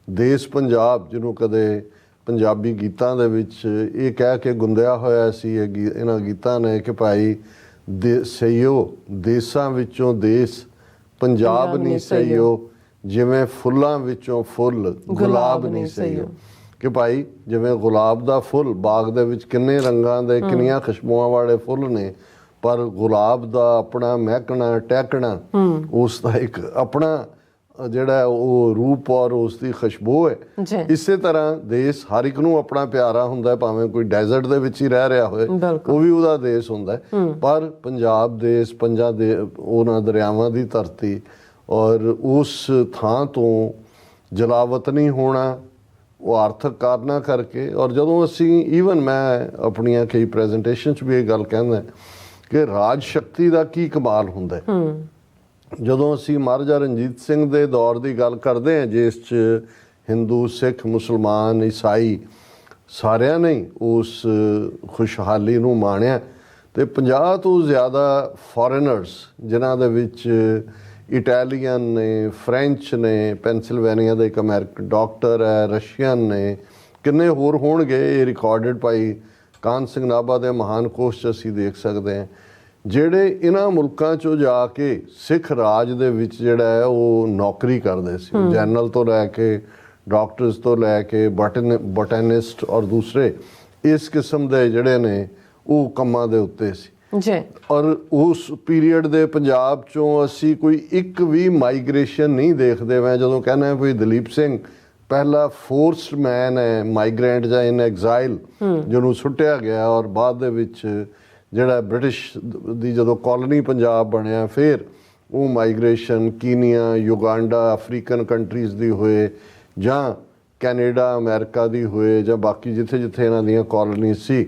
ਦੇਸ਼ ਪੰਜਾਬ, ਜਿਹਨੂੰ ਕਦੇ ਪੰਜਾਬੀ ਗੀਤਾਂ ਦੇ ਵਿੱਚ ਇਹ ਕਹਿ ਕੇ ਗੁੰਦਿਆ ਹੋਇਆ ਸੀ ਇਹਨਾਂ ਗੀਤਾਂ ਨੇ ਕਿ ਭਾਈ ਸਈਓ ਦੇਸਾਂ ਵਿੱਚੋਂ ਦੇਸ ਪੰਜਾਬ ਨਹੀਂ ਸਈਓ, ਜਿਵੇਂ ਫੁੱਲਾਂ ਵਿੱਚੋਂ ਫੁੱਲ ਗੁਲਾਬ ਨਹੀਂ ਸਈਓ। ਕਿ ਭਾਈ ਜਿਵੇਂ ਗੁਲਾਬ ਦਾ ਫੁੱਲ ਬਾਗ ਦੇ ਵਿੱਚ ਕਿੰਨੇ ਰੰਗਾਂ ਦੇ ਕਿੰਨੀਆਂ ਖੁਸ਼ਬੂਆਂ ਵਾਲੇ ਫੁੱਲ ਨੇ, ਪਰ ਗੁਲਾਬ ਦਾ ਆਪਣਾ ਮਹਿਕਣਾ ਟਹਿਕਣਾ, ਉਸ ਦਾ ਇੱਕ ਆਪਣਾ ਜਿਹੜਾ ਉਹ ਰੂਪ ਔਰ ਉਸ ਦੀ ਖੁਸ਼ਬੂ ਹੈ। ਇਸੇ ਤਰ੍ਹਾਂ ਦੇਸ਼ ਹਰ ਇੱਕ ਨੂੰ ਆਪਣਾ ਪਿਆਰਾ ਹੁੰਦਾ, ਭਾਵੇਂ ਕੋਈ ਡੈਜ਼ਰਟ ਦੇ ਵਿੱਚ ਹੀ ਰਹਿ ਰਿਹਾ ਹੋਏ, ਉਹ ਵੀ ਉਹਦਾ ਦੇਸ਼ ਹੁੰਦਾ। ਪਰ ਪੰਜਾਬ ਦੇਸ਼ ਪੰਜਾਂ ਦੇ ਉਹਨਾਂ ਦਰਿਆਵਾਂ ਦੀ ਧਰਤੀ ਔਰ ਉਸ ਥਾਂ ਤੋਂ ਜਲਾਵਤਨੀ ਹੋਣਾ ਉਹ ਆਰਥਿਕ ਕਾਰਨਾਂ ਕਰਕੇ। ਔਰ ਜਦੋਂ ਅਸੀਂ ਈਵਨ ਮੈਂ ਆਪਣੀਆਂ ਕਈ ਪ੍ਰੈਜੈਂਟੇਸ਼ਨ 'ਚ ਵੀ ਇਹ ਗੱਲ ਕਹਿੰਦਾ ਕਿ ਰਾਜ ਸ਼ਕਤੀ ਦਾ ਕੀ ਕਮਾਲ ਹੁੰਦਾ ਹੈ। ਜਦੋਂ ਅਸੀਂ ਮਹਾਰਾਜਾ ਰਣਜੀਤ ਸਿੰਘ ਦੇ ਦੌਰ ਦੀ ਗੱਲ ਕਰਦੇ ਹਾਂ, ਜਿਸ 'ਚ ਹਿੰਦੂ, ਸਿੱਖ, ਮੁਸਲਮਾਨ, ਈਸਾਈ ਸਾਰਿਆਂ ਨੇ ਉਸ ਖੁਸ਼ਹਾਲੀ ਨੂੰ ਮਾਣਿਆ, ਤੇ 50 ਤੋਂ ਜ਼ਿਆਦਾ ਫੋਰਨਰਸ, ਜਿਨ੍ਹਾਂ ਦੇ ਵਿੱਚ ਇਟਾਲੀਅਨ ਨੇ, ਫਰੈਂਚ ਨੇ, ਪੈਨਸਿਲਵੇਨੀਆ ਦਾ ਇੱਕ ਅਮਰੀਕਨ ਡਾਕਟਰ ਹੈ, ਰਸ਼ੀਅਨ ਨੇ, ਕਿੰਨੇ ਹੋਰ ਹੋਣਗੇ, ਇਹ ਰਿਕਾਰਡਡ ਭਾਈ ਕਾਹਨ ਸਿੰਘ ਨਾਭਾ ਦੇ ਮਹਾਨ ਕੋਸ਼ 'ਚ ਅਸੀਂ ਦੇਖ ਸਕਦੇ ਹਾਂ, ਜਿਹੜੇ ਇਹਨਾਂ ਮੁਲਕਾਂ 'ਚੋਂ ਜਾ ਕੇ ਸਿੱਖ ਰਾਜ ਦੇ ਵਿੱਚ ਜਿਹੜਾ ਹੈ ਉਹ ਨੌਕਰੀ ਕਰਦੇ ਸੀ। ਜਨਰਲ ਤੋਂ ਲੈ ਕੇ ਡਾਕਟਰਸ ਤੋਂ ਲੈ ਕੇ ਬੋਟੈਨਿਸਟ ਔਰ ਦੂਸਰੇ ਇਸ ਕਿਸਮ ਦੇ ਜਿਹੜੇ ਨੇ ਉਹ ਕੰਮਾਂ ਦੇ ਉੱਤੇ ਸੀ ਜੀ। ਔਰ ਉਸ ਪੀਰੀਅਡ ਦੇ ਪੰਜਾਬ 'ਚੋਂ ਅਸੀਂ ਕੋਈ ਇੱਕ ਵੀ ਮਾਈਗ੍ਰੇਸ਼ਨ ਨਹੀਂ ਦੇਖਦੇ। ਮੈਂ ਜਦੋਂ ਕਹਿੰਦਾ ਵੀ ਦਲੀਪ ਸਿੰਘ ਪਹਿਲਾ ਫੋਰਸਡ ਮੈਨ ਹੈ, ਮਾਈਗ੍ਰੈਂਟ ਜਾਂ ਇਨ ਐਗਜ਼ਾਈਲ, ਜਿਹਨੂੰ ਸੁੱਟਿਆ ਗਿਆ, ਔਰ ਬਾਅਦ ਦੇ ਵਿੱਚ ਜਿਹੜਾ ਬ੍ਰਿਟਿਸ਼ ਦੀ ਜਦੋਂ ਕਾਲੋਨੀ ਪੰਜਾਬ ਬਣਿਆ, ਫਿਰ ਉਹ ਮਾਈਗ੍ਰੇਸ਼ਨ ਕੀਨੀਆ, ਯੁਗਾਂਡਾ, ਅਫਰੀਕਨ ਕੰਟਰੀਜ਼ ਦੀ ਹੋਏ, ਜਾਂ ਕੈਨੇਡਾ, ਅਮਰੀਕਾ ਦੀ ਹੋਏ, ਜਾਂ ਬਾਕੀ ਜਿੱਥੇ ਜਿੱਥੇ ਇਹਨਾਂ ਦੀਆਂ ਕਾਲੋਨੀਜ਼ ਸੀ,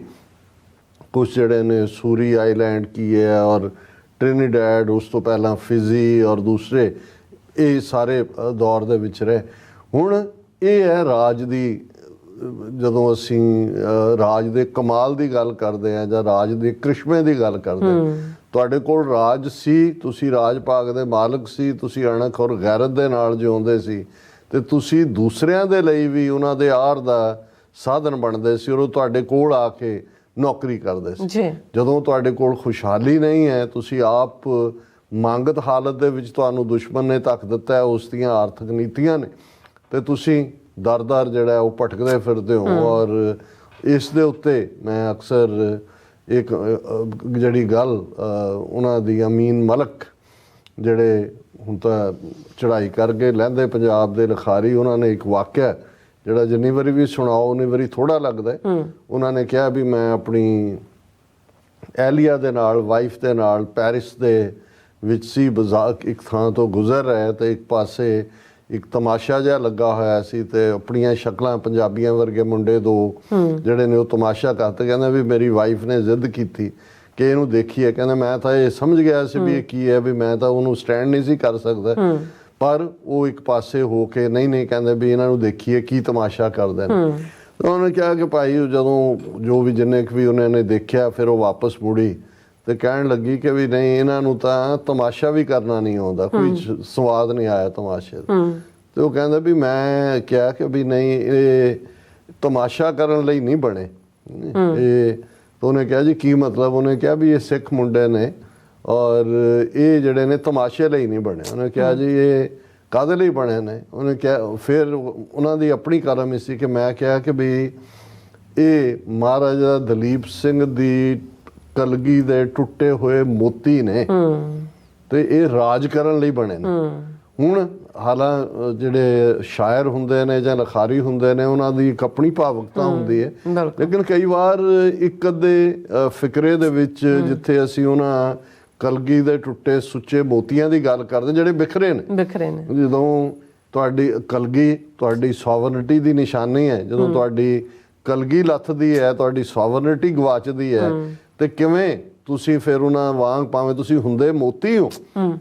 ਕੁਛ ਜਿਹੜੇ ਨੇ ਸੂਰੀ ਆਈਲੈਂਡ ਕੀ ਹੈ, ਔਰ ਟ੍ਰਿਨੀਡੈਡ, ਉਸ ਤੋਂ ਪਹਿਲਾਂ ਫਿਜੀ, ਔਰ ਦੂਸਰੇ, ਇਹ ਸਾਰੇ ਦੌਰ ਦੇ ਵਿੱਚ ਰਹੇ। ਹੁਣ ਇਹ ਹੈ ਰਾਜ ਦੀ, ਜਦੋਂ ਅਸੀਂ ਰਾਜ ਦੇ ਕਮਾਲ ਦੀ ਗੱਲ ਕਰਦੇ ਹਾਂ ਜਾਂ ਰਾਜ ਦੇ ਕ੍ਰਿਸ਼ਮੇ ਦੀ ਗੱਲ ਕਰਦੇ ਹਾਂ, ਤੁਹਾਡੇ ਕੋਲ ਰਾਜ ਸੀ, ਤੁਸੀਂ ਰਾਜ ਭਾਗ ਦੇ ਮਾਲਕ ਸੀ, ਤੁਸੀਂ ਅਣਖ ਔਰ ਗੈਰਤ ਦੇ ਨਾਲ ਜਿਉਂਦੇ ਸੀ, ਤੇ ਤੁਸੀਂ ਦੂਸਰਿਆਂ ਦੇ ਲਈ ਵੀ ਉਹਨਾਂ ਦੇ ਆਰ ਦਾ ਸਾਧਨ ਬਣਦੇ ਸੀ, ਔਰ ਉਹ ਤੁਹਾਡੇ ਕੋਲ ਆ ਕੇ ਨੌਕਰੀ ਕਰਦੇ ਸੀ। ਜਦੋਂ ਤੁਹਾਡੇ ਕੋਲ ਖੁਸ਼ਹਾਲੀ ਨਹੀਂ ਹੈ, ਤੁਸੀਂ ਆਪ ਮੰਗਤ ਹਾਲਤ ਦੇ ਵਿੱਚ, ਤੁਹਾਨੂੰ ਦੁਸ਼ਮਣ ਨੇ ਧੱਕ ਦਿੱਤਾ ਹੈ, ਉਸ ਦੀਆਂ ਆਰਥਿਕ ਨੀਤੀਆਂ ਨੇ, ਤੇ ਤੁਸੀਂ ਦਰ-ਦਰ ਜਿਹੜਾ ਉਹ ਭਟਕਦੇ ਫਿਰਦੇ ਹੋ। ਔਰ ਇਸ ਦੇ ਉੱਤੇ ਮੈਂ ਅਕਸਰ ਇੱਕ ਜਿਹੜੀ ਗੱਲ ਉਹਨਾਂ ਦੀ ਅਮੀਨ ਮਲਕ, ਜਿਹੜੇ ਹੁਣ ਤਾਂ ਚੜ੍ਹਾਈ ਕਰਕੇ ਲਹਿੰਦੇ ਪੰਜਾਬ ਦੇ ਲਿਖਾਰੀ, ਉਹਨਾਂ ਨੇ ਇੱਕ ਵਾਕਿਆ ਜਿਹੜਾ ਜਿੰਨੀ ਵਾਰੀ ਵੀ ਸੁਣਾਓ ਉਨੀ ਵਾਰੀ ਥੋੜ੍ਹਾ ਲੱਗਦਾ। ਉਹਨਾਂ ਨੇ ਕਿਹਾ ਵੀ ਮੈਂ ਆਪਣੀ ਐਲੀਆ ਦੇ ਨਾਲ, ਵਾਈਫ ਦੇ ਨਾਲ ਪੈਰਿਸ ਦੇ ਵਿੱਚ ਸੀ, ਬਾਜ਼ਾਰ ਇੱਕ ਥਾਂ ਤੋਂ ਗੁਜ਼ਰ ਰਹੇ, ਤੇ ਇੱਕ ਪਾਸੇ ਇੱਕ ਤਮਾਸ਼ਾ ਜਿਹਾ ਲੱਗਾ ਹੋਇਆ ਸੀ, ਤੇ ਆਪਣੀਆਂ ਸ਼ਕਲਾਂ ਪੰਜਾਬੀਆਂ ਵਰਗੇ ਮੁੰਡੇ ਦੋ ਜਿਹੜੇ ਨੇ ਉਹ ਤਮਾਸ਼ਾ ਕਰਦੇ। ਕਹਿੰਦੇ ਵੀ ਮੇਰੀ ਵਾਈਫ ਨੇ ਜ਼ਿੱਦ ਕੀਤੀ ਕਿ ਇਹਨੂੰ ਦੇਖੀਏ। ਕਹਿੰਦੇ ਮੈਂ ਤਾਂ ਇਹ ਸਮਝ ਗਿਆ ਸੀ ਵੀ ਇਹ ਕੀ ਹੈ, ਵੀ ਮੈਂ ਤਾਂ ਉਹਨੂੰ ਸਟੈਂਡ ਨਹੀਂ ਸੀ ਕਰ ਸਕਦਾ, ਪਰ ਉਹ ਇੱਕ ਪਾਸੇ ਹੋ ਕੇ ਨਹੀਂ ਕਹਿੰਦੇ ਵੀ ਇਹਨਾਂ ਨੂੰ ਦੇਖੀਏ ਕੀ ਤਮਾਸ਼ਾ ਕਰਦੇ ਨੇ। ਉਹਨੇ ਕਿਹਾ ਕਿ ਭਾਈ ਜਦੋਂ ਜੋ ਵੀ ਜਿੰਨੇ ਕੁ ਵੀ ਉਹਨਾਂ ਨੇ ਦੇਖਿਆ, ਫਿਰ ਉਹ ਵਾਪਸ ਮੁੜੀ ਤੇ ਕਹਿਣ ਲੱਗੀ ਕਿ ਵੀ ਨਹੀਂ, ਇਹਨਾਂ ਨੂੰ ਤਾਂ ਤਮਾਸ਼ਾ ਵੀ ਕਰਨਾ ਨਹੀਂ ਆਉਂਦਾ, ਕੋਈ ਸਵਾਦ ਨਹੀਂ ਆਇਆ ਤਮਾਸ਼ੇ ਦਾ। ਤੇ ਉਹ ਕਹਿੰਦਾ ਵੀ ਮੈਂ ਕਿਹਾ ਕਿ ਵੀ ਨਹੀਂ, ਇਹ ਤਮਾਸ਼ਾ ਕਰਨ ਲਈ ਨਹੀਂ ਬਣੇ ਇਹ। ਤਾਂ ਉਹਨੇ ਕਿਹਾ ਜੀ ਕੀ ਮਤਲਬ? ਉਹਨੇ ਕਿਹਾ ਵੀ ਇਹ ਸਿੱਖ ਮੁੰਡੇ ਨੇ ਔਰ ਇਹ ਜਿਹੜੇ ਨੇ ਤਮਾਸ਼ੇ ਲਈ ਨਹੀਂ ਬਣੇ। ਉਹਨੇ ਕਿਹਾ ਜੀ ਇਹ ਕਾਹਦੇ ਲਈ ਬਣੇ ਨੇ? ਉਹਨੇ ਕਿਹਾ, ਫਿਰ ਉਹਨਾਂ ਦੀ ਆਪਣੀ ਕਲਮ ਸੀ ਕਿ ਮੈਂ ਕਿਹਾ ਕਿ ਵੀ ਇਹ ਮਹਾਰਾਜਾ ਦਲੀਪ ਸਿੰਘ ਦੀ ਕਲਗੀ ਦੇ ਟੁੱਟੇ ਹੋਏ ਮੋਤੀ ਨੇ, ਤੇ ਇਹ ਰਾਜ ਕਰਨ ਲਈ ਬਣੇ ਨੇ। ਹੁਣ ਹਾਲਾਂ ਜਿਹੜੇ ਸ਼ਾਇਰ ਹੁੰਦੇ ਨੇ ਜਾਂ ਲਿਖਾਰੀ ਹੁੰਦੇ ਨੇ, ਉਹਨਾਂ ਦੀ ਇੱਕ ਆਪਣੀ ਭਾਵੁਕਤਾ ਹੁੰਦੀ ਹੈ, ਲੇਕਿਨ ਕਈ ਵਾਰ ਇੱਕ ਅੱਧੇ ਫਿਕਰੇ ਦੇ ਵਿੱਚ ਜਿੱਥੇ ਅਸੀਂ ਉਹਨਾਂ ਕਲਗੀ ਦੇ ਟੁੱਟੇ ਸੁੱਚੇ ਮੋਤੀਆਂ ਦੀ ਗੱਲ ਕਰਦੇ, ਜਿਹੜੇ ਬਿਖਰੇ ਨੇ, ਜਦੋਂ ਤੁਹਾਡੀ ਕਲਗੀ ਤੁਹਾਡੀ ਸੋਵਰਨਿਟੀ ਦੀ ਨਿਸ਼ਾਨੀ ਹੈ, ਜਦੋਂ ਤੁਹਾਡੀ ਕਲਗੀ ਲੱਥਦੀ ਹੈ, ਤੁਹਾਡੀ ਸੋਵਰਨਿਟੀ ਗਵਾਚਦੀ ਹੈ, ਤੇ ਕਿਵੇਂ ਤੁਸੀਂ ਫਿਰ ਉਹਨਾਂ ਵਾਂਗ, ਭਾਵੇਂ ਤੁਸੀਂ ਹੁੰਦੇ ਮੋਤੀ ਹੋ,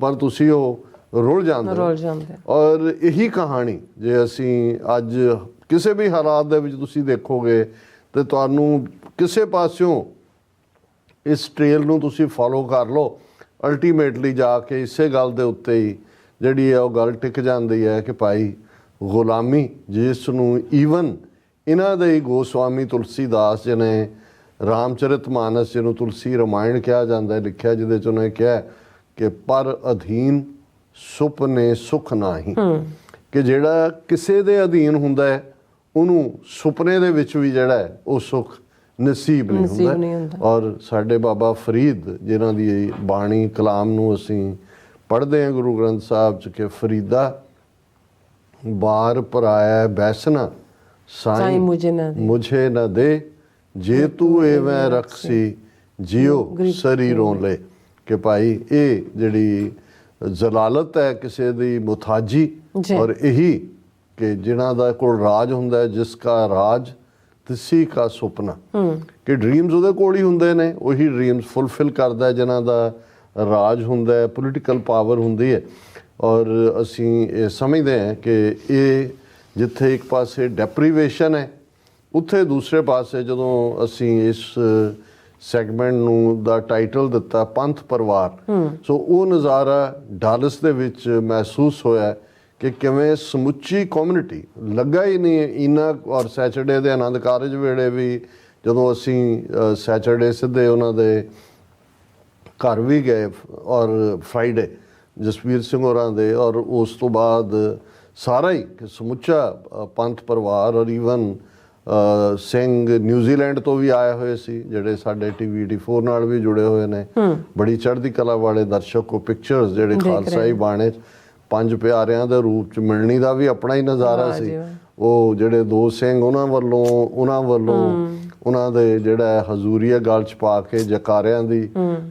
ਪਰ ਤੁਸੀਂ ਉਹ ਰੁਲ ਜਾਂਦੇ ਹੋ। ਔਰ ਇਹੀ ਕਹਾਣੀ ਜੇ ਅਸੀਂ ਅੱਜ ਕਿਸੇ ਵੀ ਹਾਲਾਤ ਦੇ ਵਿੱਚ ਤੁਸੀਂ ਦੇਖੋਗੇ, ਤੇ ਤੁਹਾਨੂੰ ਕਿਸੇ ਪਾਸਿਓਂ ਇਸ ਟ੍ਰੇਲ ਨੂੰ ਤੁਸੀਂ ਫੋਲੋ ਕਰ ਲਓ, ਅਲਟੀਮੇਟਲੀ ਜਾ ਕੇ ਇਸੇ ਗੱਲ ਦੇ ਉੱਤੇ ਹੀ ਜਿਹੜੀ ਹੈ ਉਹ ਗੱਲ ਟਿਕ ਜਾਂਦੀ ਹੈ ਕਿ ਭਾਈ ਗੁਲਾਮੀ, ਜਿਸ ਨੂੰ ਈਵਨ ਇਹਨਾਂ ਦੇ ਹੀ ਗੋਸਵਾਮੀ ਤੁਲਸੀਦਾਸ ਜੀ ਨੇ ਰਾਮਚਰਿਤ ਮਾਨਸ, ਜਿਹਨੂੰ ਤੁਲਸੀ ਰਾਮਾਇਣ ਕਿਹਾ ਜਾਂਦਾ ਹੈ, ਲਿਖਿਆ, ਜਿਹਦੇ 'ਚ ਉਹਨੇ ਕਿਹਾ ਕਿ ਪਰ ਅਧੀਨ ਸੁਪਨੇ ਸੁਖ ਨਾਹੀਂ, ਕਿ ਜਿਹੜਾ ਕਿਸੇ ਦੇ ਅਧੀਨ ਹੁੰਦਾ ਹੈ ਉਹਨੂੰ ਸੁਪਨੇ ਦੇ ਵਿੱਚ ਵੀ ਜਿਹੜਾ ਹੈ ਉਹ ਸੁਖ ਨਸੀਬ ਨਹੀਂ ਹੁੰਦਾ। ਔਰ ਸਾਡੇ ਬਾਬਾ ਫਰੀਦ, ਜਿਨ੍ਹਾਂ ਦੀ ਬਾਣੀ ਕਲਾਮ ਨੂੰ ਅਸੀਂ ਪੜ੍ਹਦੇ ਹਾਂ ਗੁਰੂ ਗ੍ਰੰਥ ਸਾਹਿਬ 'ਚ, ਕਿ ਫਰੀਦਾ ਬਾਰ ਪਰਾਇਆ ਬੈਸਨਾ ਸਾਈਂ ਮੁਝੇ ਨਾ ਦੇ, ਜੇ ਤੂੰ ਐਵੇਂ ਰਖਸੀ ਜਿਉ ਸਰੀਰੋਂ ਲੈ। ਕਿ ਭਾਈ ਇਹ ਜਿਹੜੀ ਜ਼ਲਾਲਤ ਹੈ ਕਿਸੇ ਦੀ ਮੁਤਾਜੀ, ਔਰ ਇਹੀ ਕਿ ਜਿਨ੍ਹਾਂ ਦਾ ਕੋਲ ਰਾਜ ਹੁੰਦਾ ਹੈ, ਜਿਸ ਕਾ ਰਾਜ किसी का सुपना कि ड्रीम्स ਉਹਦੇ ਕੋਲ ਹੀ ਹੁੰਦੇ ਨੇ, ਉਹੀ ਡ੍ਰੀਮਸ ਫੁੱਲਫਿਲ ਕਰਦਾ ਜਿਨ੍ਹਾਂ ਦਾ ਰਾਜ ਹੁੰਦਾ ਹੈ, ਪੋਲੀਟੀਕਲ ਪਾਵਰ ਹੁੰਦੀ ਹੈ। ਔਰ ਅਸੀਂ ਇਹ ਸਮਝਦੇ ਹਾਂ ਕਿ ਇਹ ਜਿੱਥੇ ਇੱਕ ਪਾਸੇ ਡੈਪਰੀਵੇਸ਼ਨ ਹੈ, ਉੱਥੇ ਦੂਸਰੇ ਪਾਸੇ ਜਦੋਂ ਅਸੀਂ ਇਸ ਸੈਗਮੈਂਟ ਨੂੰ ਦਾ ਟਾਈਟਲ ਦਿੱਤਾ ਪੰਥ ਪਰਿਵਾਰ, ਸੋ ਉਹ ਨਜ਼ਾਰਾ ਡਾਲਸ ਦੇ ਵਿੱਚ ਮਹਿਸੂਸ ਹੋਇਆ ਕਿ ਕਿਵੇਂ ਸਮੁੱਚੀ ਕਮਿਊਨਿਟੀ ਲੱਗਾ ਹੀ ਨਹੀਂ ਇਨਾ। ਔਰ ਸੈਚਰਡੇ ਦੇ ਆਨੰਦ ਕਾਰਜ ਵੇਲੇ ਵੀ ਜਦੋਂ ਅਸੀਂ ਸੈਚਰਡੇ ਸਿੱਧੇ ਉਹਨਾਂ ਦੇ ਘਰ ਵੀ ਗਏ ਔਰ ਫਰਾਈਡੇ ਜਸਵੀਰ ਸਿੰਘ ਹੋਰਾਂ ਦੇ, ਔਰ ਉਸ ਤੋਂ ਬਾਅਦ ਸਾਰਾ ਹੀ ਸਮੁੱਚਾ ਪੰਥ ਪਰਿਵਾਰ ਔਰ ਈਵਨ ਸਿੰਘ ਨਿਊਜ਼ੀਲੈਂਡ ਤੋਂ ਵੀ ਆਏ ਹੋਏ ਸੀ ਜਿਹੜੇ ਸਾਡੇ TV84 ਨਾਲ ਵੀ ਜੁੜੇ ਹੋਏ ਨੇ, ਬੜੀ ਚੜ੍ਹਦੀ ਕਲਾ ਵਾਲੇ ਦਰਸ਼ਕ। ਉਹ ਪਿਕਚਰਸ ਜਿਹੜੇ ਖਾਲਸਾਈ ਬਾਣੇ ਪੰਜ ਪਿਆਰਿਆਂ ਦੇ ਰੂਪ ਚ ਮਿਲਣੀ ਦਾ ਵੀ ਆਪਣਾ ਹੀ ਨਜ਼ਾਰਾ ਸੀ। ਉਹ ਜਿਹੜੇ ਦੋ ਸਿੰਘ ਉਹਨਾਂ ਵੱਲੋਂ ਉਹਨਾਂ ਦੇ ਜਿਹੜਾ ਹਜ਼ੂਰੀਆ ਗਲ ਚ ਪਾ ਕੇ ਜਕਾਰਿਆਂ ਦੀ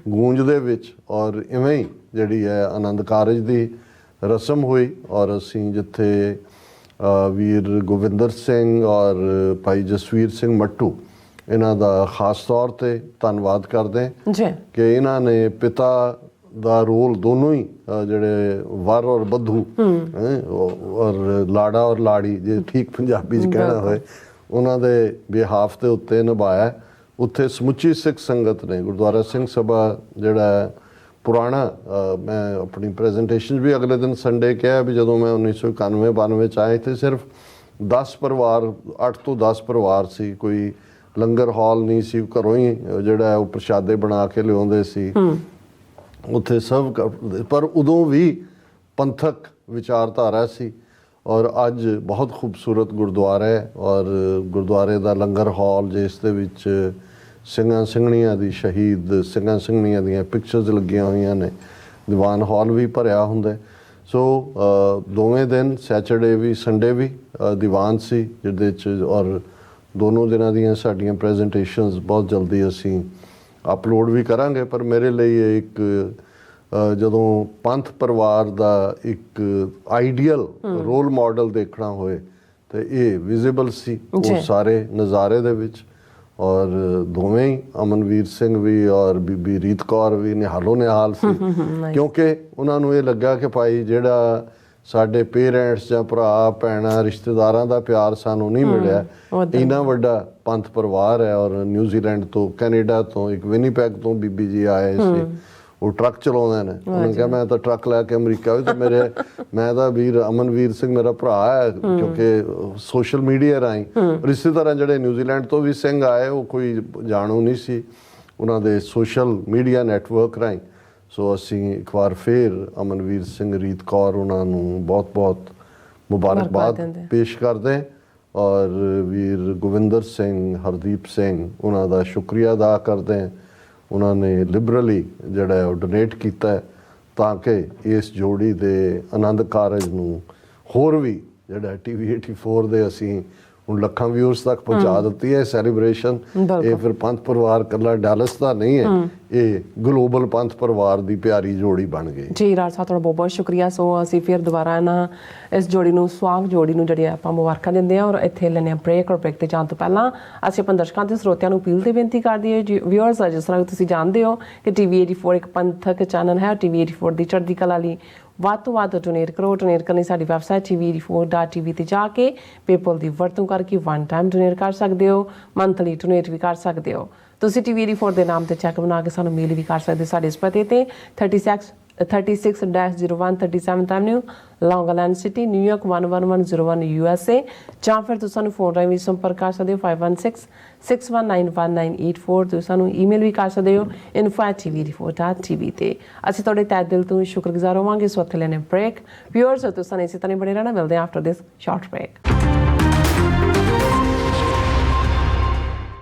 ਗੂੰਜ ਦੇ ਵਿੱਚ, ਔਰ ਇਵੇਂ ਹੀ ਜਿਹੜੀ ਹੈ ਆਨੰਦ ਕਾਰਜ ਦੀ ਰਸਮ ਹੋਈ। ਔਰ ਅਸੀਂ ਜਿੱਥੇ ਵੀਰ ਗੋਵਿੰਦਰ ਸਿੰਘ ਔਰ ਭਾਈ ਜਸਵੀਰ ਸਿੰਘ ਮੱਟੂ, ਇਹਨਾਂ ਦਾ ਖਾਸ ਤੌਰ ਤੇ ਧੰਨਵਾਦ ਕਰਦੇ ਕਿ ਇਹਨਾਂ ਨੇ ਪਿਤਾ ਦਾ ਰੋਲ ਦੋਨੋਂ ਹੀ ਜਿਹੜੇ ਵਰ ਔਰ ਬੱਧੂ ਔਰ ਲਾੜਾ ਔਰ ਲਾੜੀ, ਜੇ ਠੀਕ ਪੰਜਾਬੀ 'ਚ ਕਹਿਣਾ ਹੋਏ, ਉਹਨਾਂ ਦੇ ਬਿਹਾਫ ਦੇ ਉੱਤੇ ਨਿਭਾਇਆ। ਉੱਥੇ ਸਮੁੱਚੀ ਸਿੱਖ ਸੰਗਤ ਨੇ ਗੁਰਦੁਆਰਾ ਸਿੰਘ ਸਭਾ ਜਿਹੜਾ ਪੁਰਾਣਾ, ਮੈਂ ਆਪਣੀ ਪ੍ਰੈਜੈਂਟੇਸ਼ਨ ਵੀ ਅਗਲੇ ਦਿਨ ਸੰਡੇ ਕਿਹਾ ਵੀ ਜਦੋਂ ਮੈਂ 1991-92 ਚ ਆਇਆ ਇੱਥੇ ਸਿਰਫ 10 ਪਰਿਵਾਰ, 8 ਤੋਂ 10 ਪਰਿਵਾਰ ਸੀ, ਕੋਈ ਲੰਗਰ ਹਾਲ ਨਹੀਂ ਸੀ, ਘਰੋਂ ਹੀ ਜਿਹੜਾ ਉਹ ਪ੍ਰਸ਼ਾਦੇ ਬਣਾ ਕੇ ਲਿਆਉਂਦੇ ਸੀ ਉੱਥੇ ਸਭ। ਪਰ ਉਦੋਂ ਵੀ ਪੰਥਕ ਵਿਚਾਰਧਾਰਾ ਸੀ। ਔਰ ਅੱਜ ਬਹੁਤ ਖੂਬਸੂਰਤ ਗੁਰਦੁਆਰਾ ਹੈ ਔਰ ਗੁਰਦੁਆਰੇ ਦਾ ਲੰਗਰ ਹਾਲ ਜਿਸ ਦੇ ਵਿੱਚ ਸਿੰਘਾਂ ਸਿੰਘਣੀਆਂ ਦੀ, ਸ਼ਹੀਦ ਸਿੰਘਾਂ ਸਿੰਘਣੀਆਂ ਦੀਆਂ ਪਿਕਚਰਸ ਲੱਗੀਆਂ ਹੋਈਆਂ ਨੇ, ਦੀਵਾਨ ਹਾਲ ਵੀ ਭਰਿਆ ਹੁੰਦਾ। ਸੋ ਦੋਵੇਂ ਦਿਨ ਸੈਚਰਡੇ ਵੀ ਸੰਡੇ ਵੀ ਦੀਵਾਨ ਸੀ ਜਿਹਦੇ 'ਚ, ਔਰ ਦੋਨੋਂ ਦਿਨਾਂ ਦੀਆਂ ਸਾਡੀਆਂ ਪ੍ਰੈਜੈਂਟੇਸ਼ਨਸ ਬਹੁਤ ਜਲਦੀ ਅਸੀਂ ਅਪਲੋਡ ਵੀ ਕਰਾਂਗੇ। ਪਰ ਮੇਰੇ ਲਈ ਇਹ ਇੱਕ ਜਦੋਂ ਪੰਥ ਪਰਿਵਾਰ ਦਾ ਇੱਕ ਆਈਡੀਅਲ ਰੋਲ ਮਾਡਲ ਦੇਖਣਾ ਹੋਏ ਤੇ ਇਹ ਵਿਜ਼ੀਬਲ ਸੀ ਉਹ ਸਾਰੇ ਨਜ਼ਾਰੇ ਦੇ ਵਿੱਚ। ਔਰ ਦੋਵੇਂ ਹੀ ਅਮਨਵੀਰ ਸਿੰਘ ਵੀ ਔਰ ਬੀਬੀ ਰੀਤ ਕੌਰ ਵੀ ਨਿਹਾਲੋ ਨਿਹਾਲ ਸੀ, ਕਿਉਂਕਿ ਉਹਨਾਂ ਨੂੰ ਇਹ ਲੱਗਾ ਕਿ ਭਾਈ ਜਿਹੜਾ ਸਾਡੇ ਪੇਰੈਂਟਸ ਜਾਂ ਭਰਾ ਭੈਣਾਂ ਰਿਸ਼ਤੇਦਾਰਾਂ ਦਾ ਪਿਆਰ ਸਾਨੂੰ ਨਹੀਂ ਮਿਲਿਆ, ਇੰਨਾ ਵੱਡਾ ਪੰਥ ਪਰਿਵਾਰ ਹੈ। ਔਰ ਨਿਊਜ਼ੀਲੈਂਡ ਤੋਂ, ਕੈਨੇਡਾ ਤੋਂ, ਇੱਕ ਵਿਨੀਪੈਗ ਤੋਂ ਬੀਬੀ ਜੀ ਆਏ ਸੀ, ਉਹ ਟਰੱਕ ਚਲਾਉਂਦੇ ਨੇ। ਉਹਨੇ ਕਿਹਾ ਮੈਂ ਤਾਂ ਟਰੱਕ ਲੈ ਕੇ ਅਮਰੀਕਾ ਵੀ, ਤੇ ਮੈਂ ਤਾਂ ਵੀਰ ਅਮਨਵੀਰ ਸਿੰਘ ਮੇਰਾ ਭਰਾ ਹੈ, ਕਿਉਂਕਿ ਸੋਸ਼ਲ ਮੀਡੀਆ ਰਾਹੀਂ। ਪਰ ਇਸੇ ਤਰ੍ਹਾਂ ਜਿਹੜੇ ਨਿਊਜ਼ੀਲੈਂਡ ਤੋਂ ਵੀ ਸਿੰਘ ਆਏ, ਉਹ ਕੋਈ ਜਾਣੂ ਨਹੀਂ ਸੀ, ਉਹਨਾਂ ਦੇ ਸੋਸ਼ਲ ਮੀਡੀਆ ਨੈਟਵਰਕ ਰਾਹੀਂ। ਸੋ ਅਸੀਂ ਇੱਕ ਵਾਰ ਫੇਰ ਅਮਨਵੀਰ ਸਿੰਘ, ਰੀਤ ਕੌਰ, ਉਹਨਾਂ ਨੂੰ ਬਹੁਤ-ਬਹੁਤ ਮੁਬਾਰਕਬਾਦ ਪੇਸ਼ ਕਰਦੇ। ਔਰ ਵੀਰ ਗੋਵਿੰਦਰ ਸਿੰਘ, ਹਰਦੀਪ ਸਿੰਘ, ਉਹਨਾਂ ਦਾ ਸ਼ੁਕਰੀਆ ਅਦਾ ਕਰਦੇ। ਉਹਨਾਂ ਨੇ ਲਿਬਰਲੀ ਜਿਹੜਾ ਉਹ ਡੋਨੇਟ ਕੀਤਾ ਤਾਂ ਕਿ ਇਸ ਜੋੜੀ ਦੇ ਆਨੰਦ ਕਾਰਜ ਨੂੰ ਹੋਰ ਵੀ ਜਿਹੜਾ TV84 ਦੇ ਅਸੀਂ ਹੁਣ ਲੱਖਾਂ ਵਿਊਅਰਸ ਤੱਕ ਪਹੁੰਚਾ ਦਿੱਤੀ ਹੈ ਸੈਲੀਬ੍ਰੇਸ਼ਨ। ਇਹ ਫਿਰ ਪੰਥ ਪਰਿਵਾਰ ਇਕੱਲਾ ਡੈਲਸ ਦਾ ਨਹੀਂ ਹੈ, ਇਹ ਗਲੋਬਲ ਪੰਥ ਪਰਿਵਾਰ ਦੀ ਪਿਆਰੀ ਜੋੜੀ ਬਣ ਗਈ। ਜੀ ਰਾਜ ਸਾਹਿਬ ਤੁਹਾਡਾ ਬਹੁਤ ਬਹੁਤ ਸ਼ੁਕਰੀਆ। ਸੋ ਅਸੀਂ ਫਿਰ ਦੁਬਾਰਾ ਇਸ ਜੋੜੀ ਨੂੰ, ਸੁਹਾਗ ਜੋੜੀ ਨੂੰ ਜਿਹੜੀ ਆਪਾਂ ਮੁਬਾਰਕਾਂ ਦਿੰਦੇ ਹਾਂ। ਔਰ ਇੱਥੇ ਲੈਂਦੇ ਹਾਂ ਬ੍ਰੇਕ। ਔਰ ਬ੍ਰੇਕ ਤੇ ਜਾਣ ਤੋਂ ਪਹਿਲਾਂ ਅਸੀਂ ਆਪਣੇ ਦਰਸ਼ਕਾਂ ਤੇ ਸਰੋਤਿਆਂ ਨੂੰ ਅਪੀਲ ਤੇ ਬੇਨਤੀ ਕਰਦੀ ਹੈ, ਵਿਊਅਰਸ, ਜਿਸ ਤਰ੍ਹਾਂ ਤੁਸੀਂ ਜਾਣਦੇ ਹੋ ਕਿ TV84 ਇੱਕ ਪੰਥਕ ਚੈਨਲ ਹੈ। TV84 ਦੀ ਚੜ੍ਹਦੀ ਕਲਾ ਲਈ ਵੱਧ ਤੋਂ ਵੱਧ ਡੋਨੇਟ ਕਰੋ। ਡੋਨੇਟ ਕਰਨ ਲਈ ਸਾਡੀ ਵੈਬਸਾਈਟ TV84.tv ਤੇ ਜਾ ਕੇ ਪੇਪਲ ਦੀ ਵਰਤੋਂ ਕਰਕੇ ਵਨ ਟਾਈਮ ਡੋਨੇਟ ਕਰ ਸਕਦੇ ਹੋ, ਮੰਥਲੀ ਡੋਨੇਟ ਵੀ ਕਰ ਸਕਦੇ ਹੋ। ਤੁਸੀਂ TV84 ਦੇ ਨਾਮ ਤੇ ਚੈੱਕ ਬਣਾ ਕੇ ਸਾਨੂੰ ਮੇਲ ਵੀ ਕਰ ਸਕਦੇ ਸਾਡੇ ਇਸ ਪਤੇ ਤੇ 36-01 37th Avenue, Long Island City, New York 11101 USA। ਜਾਂ ਫਿਰ ਤੁਸੀਂ ਸਾਨੂੰ ਫੋਨ ਰਾਹੀਂ ਵੀ ਸੰਪਰਕ ਕਰ ਸਕਦੇ ਹੋ 5166191984। ਤੁਸੀਂ ਸਾਨੂੰ ਈਮੇਲ ਵੀ ਕਰ ਸਕਦੇ ਹੋ info@tv84.tv ਤੇ। ਅਸੀਂ ਤੁਹਾਡੇ ਤਹਿ ਦਿਲ ਤੋਂ ਸ਼ੁਕਰਗੁਜ਼ਾਰ ਹੋਵਾਂਗੇ। ਸੋ ਉੱਥੇ ਲੈਣੇ ਬ੍ਰੇਕ। ਵਿਊਅਰਸ, ਤੁਸੀਂ ਇਸੇ ਤਰ੍ਹਾਂ ਬਣੇ ਰਹਿਣਾ। ਮਿਲਦੇ ਹਾਂ ਆਫਟਰ ਦਿਸ ਸ਼ਾਰਟ ਬ੍ਰੇਕ।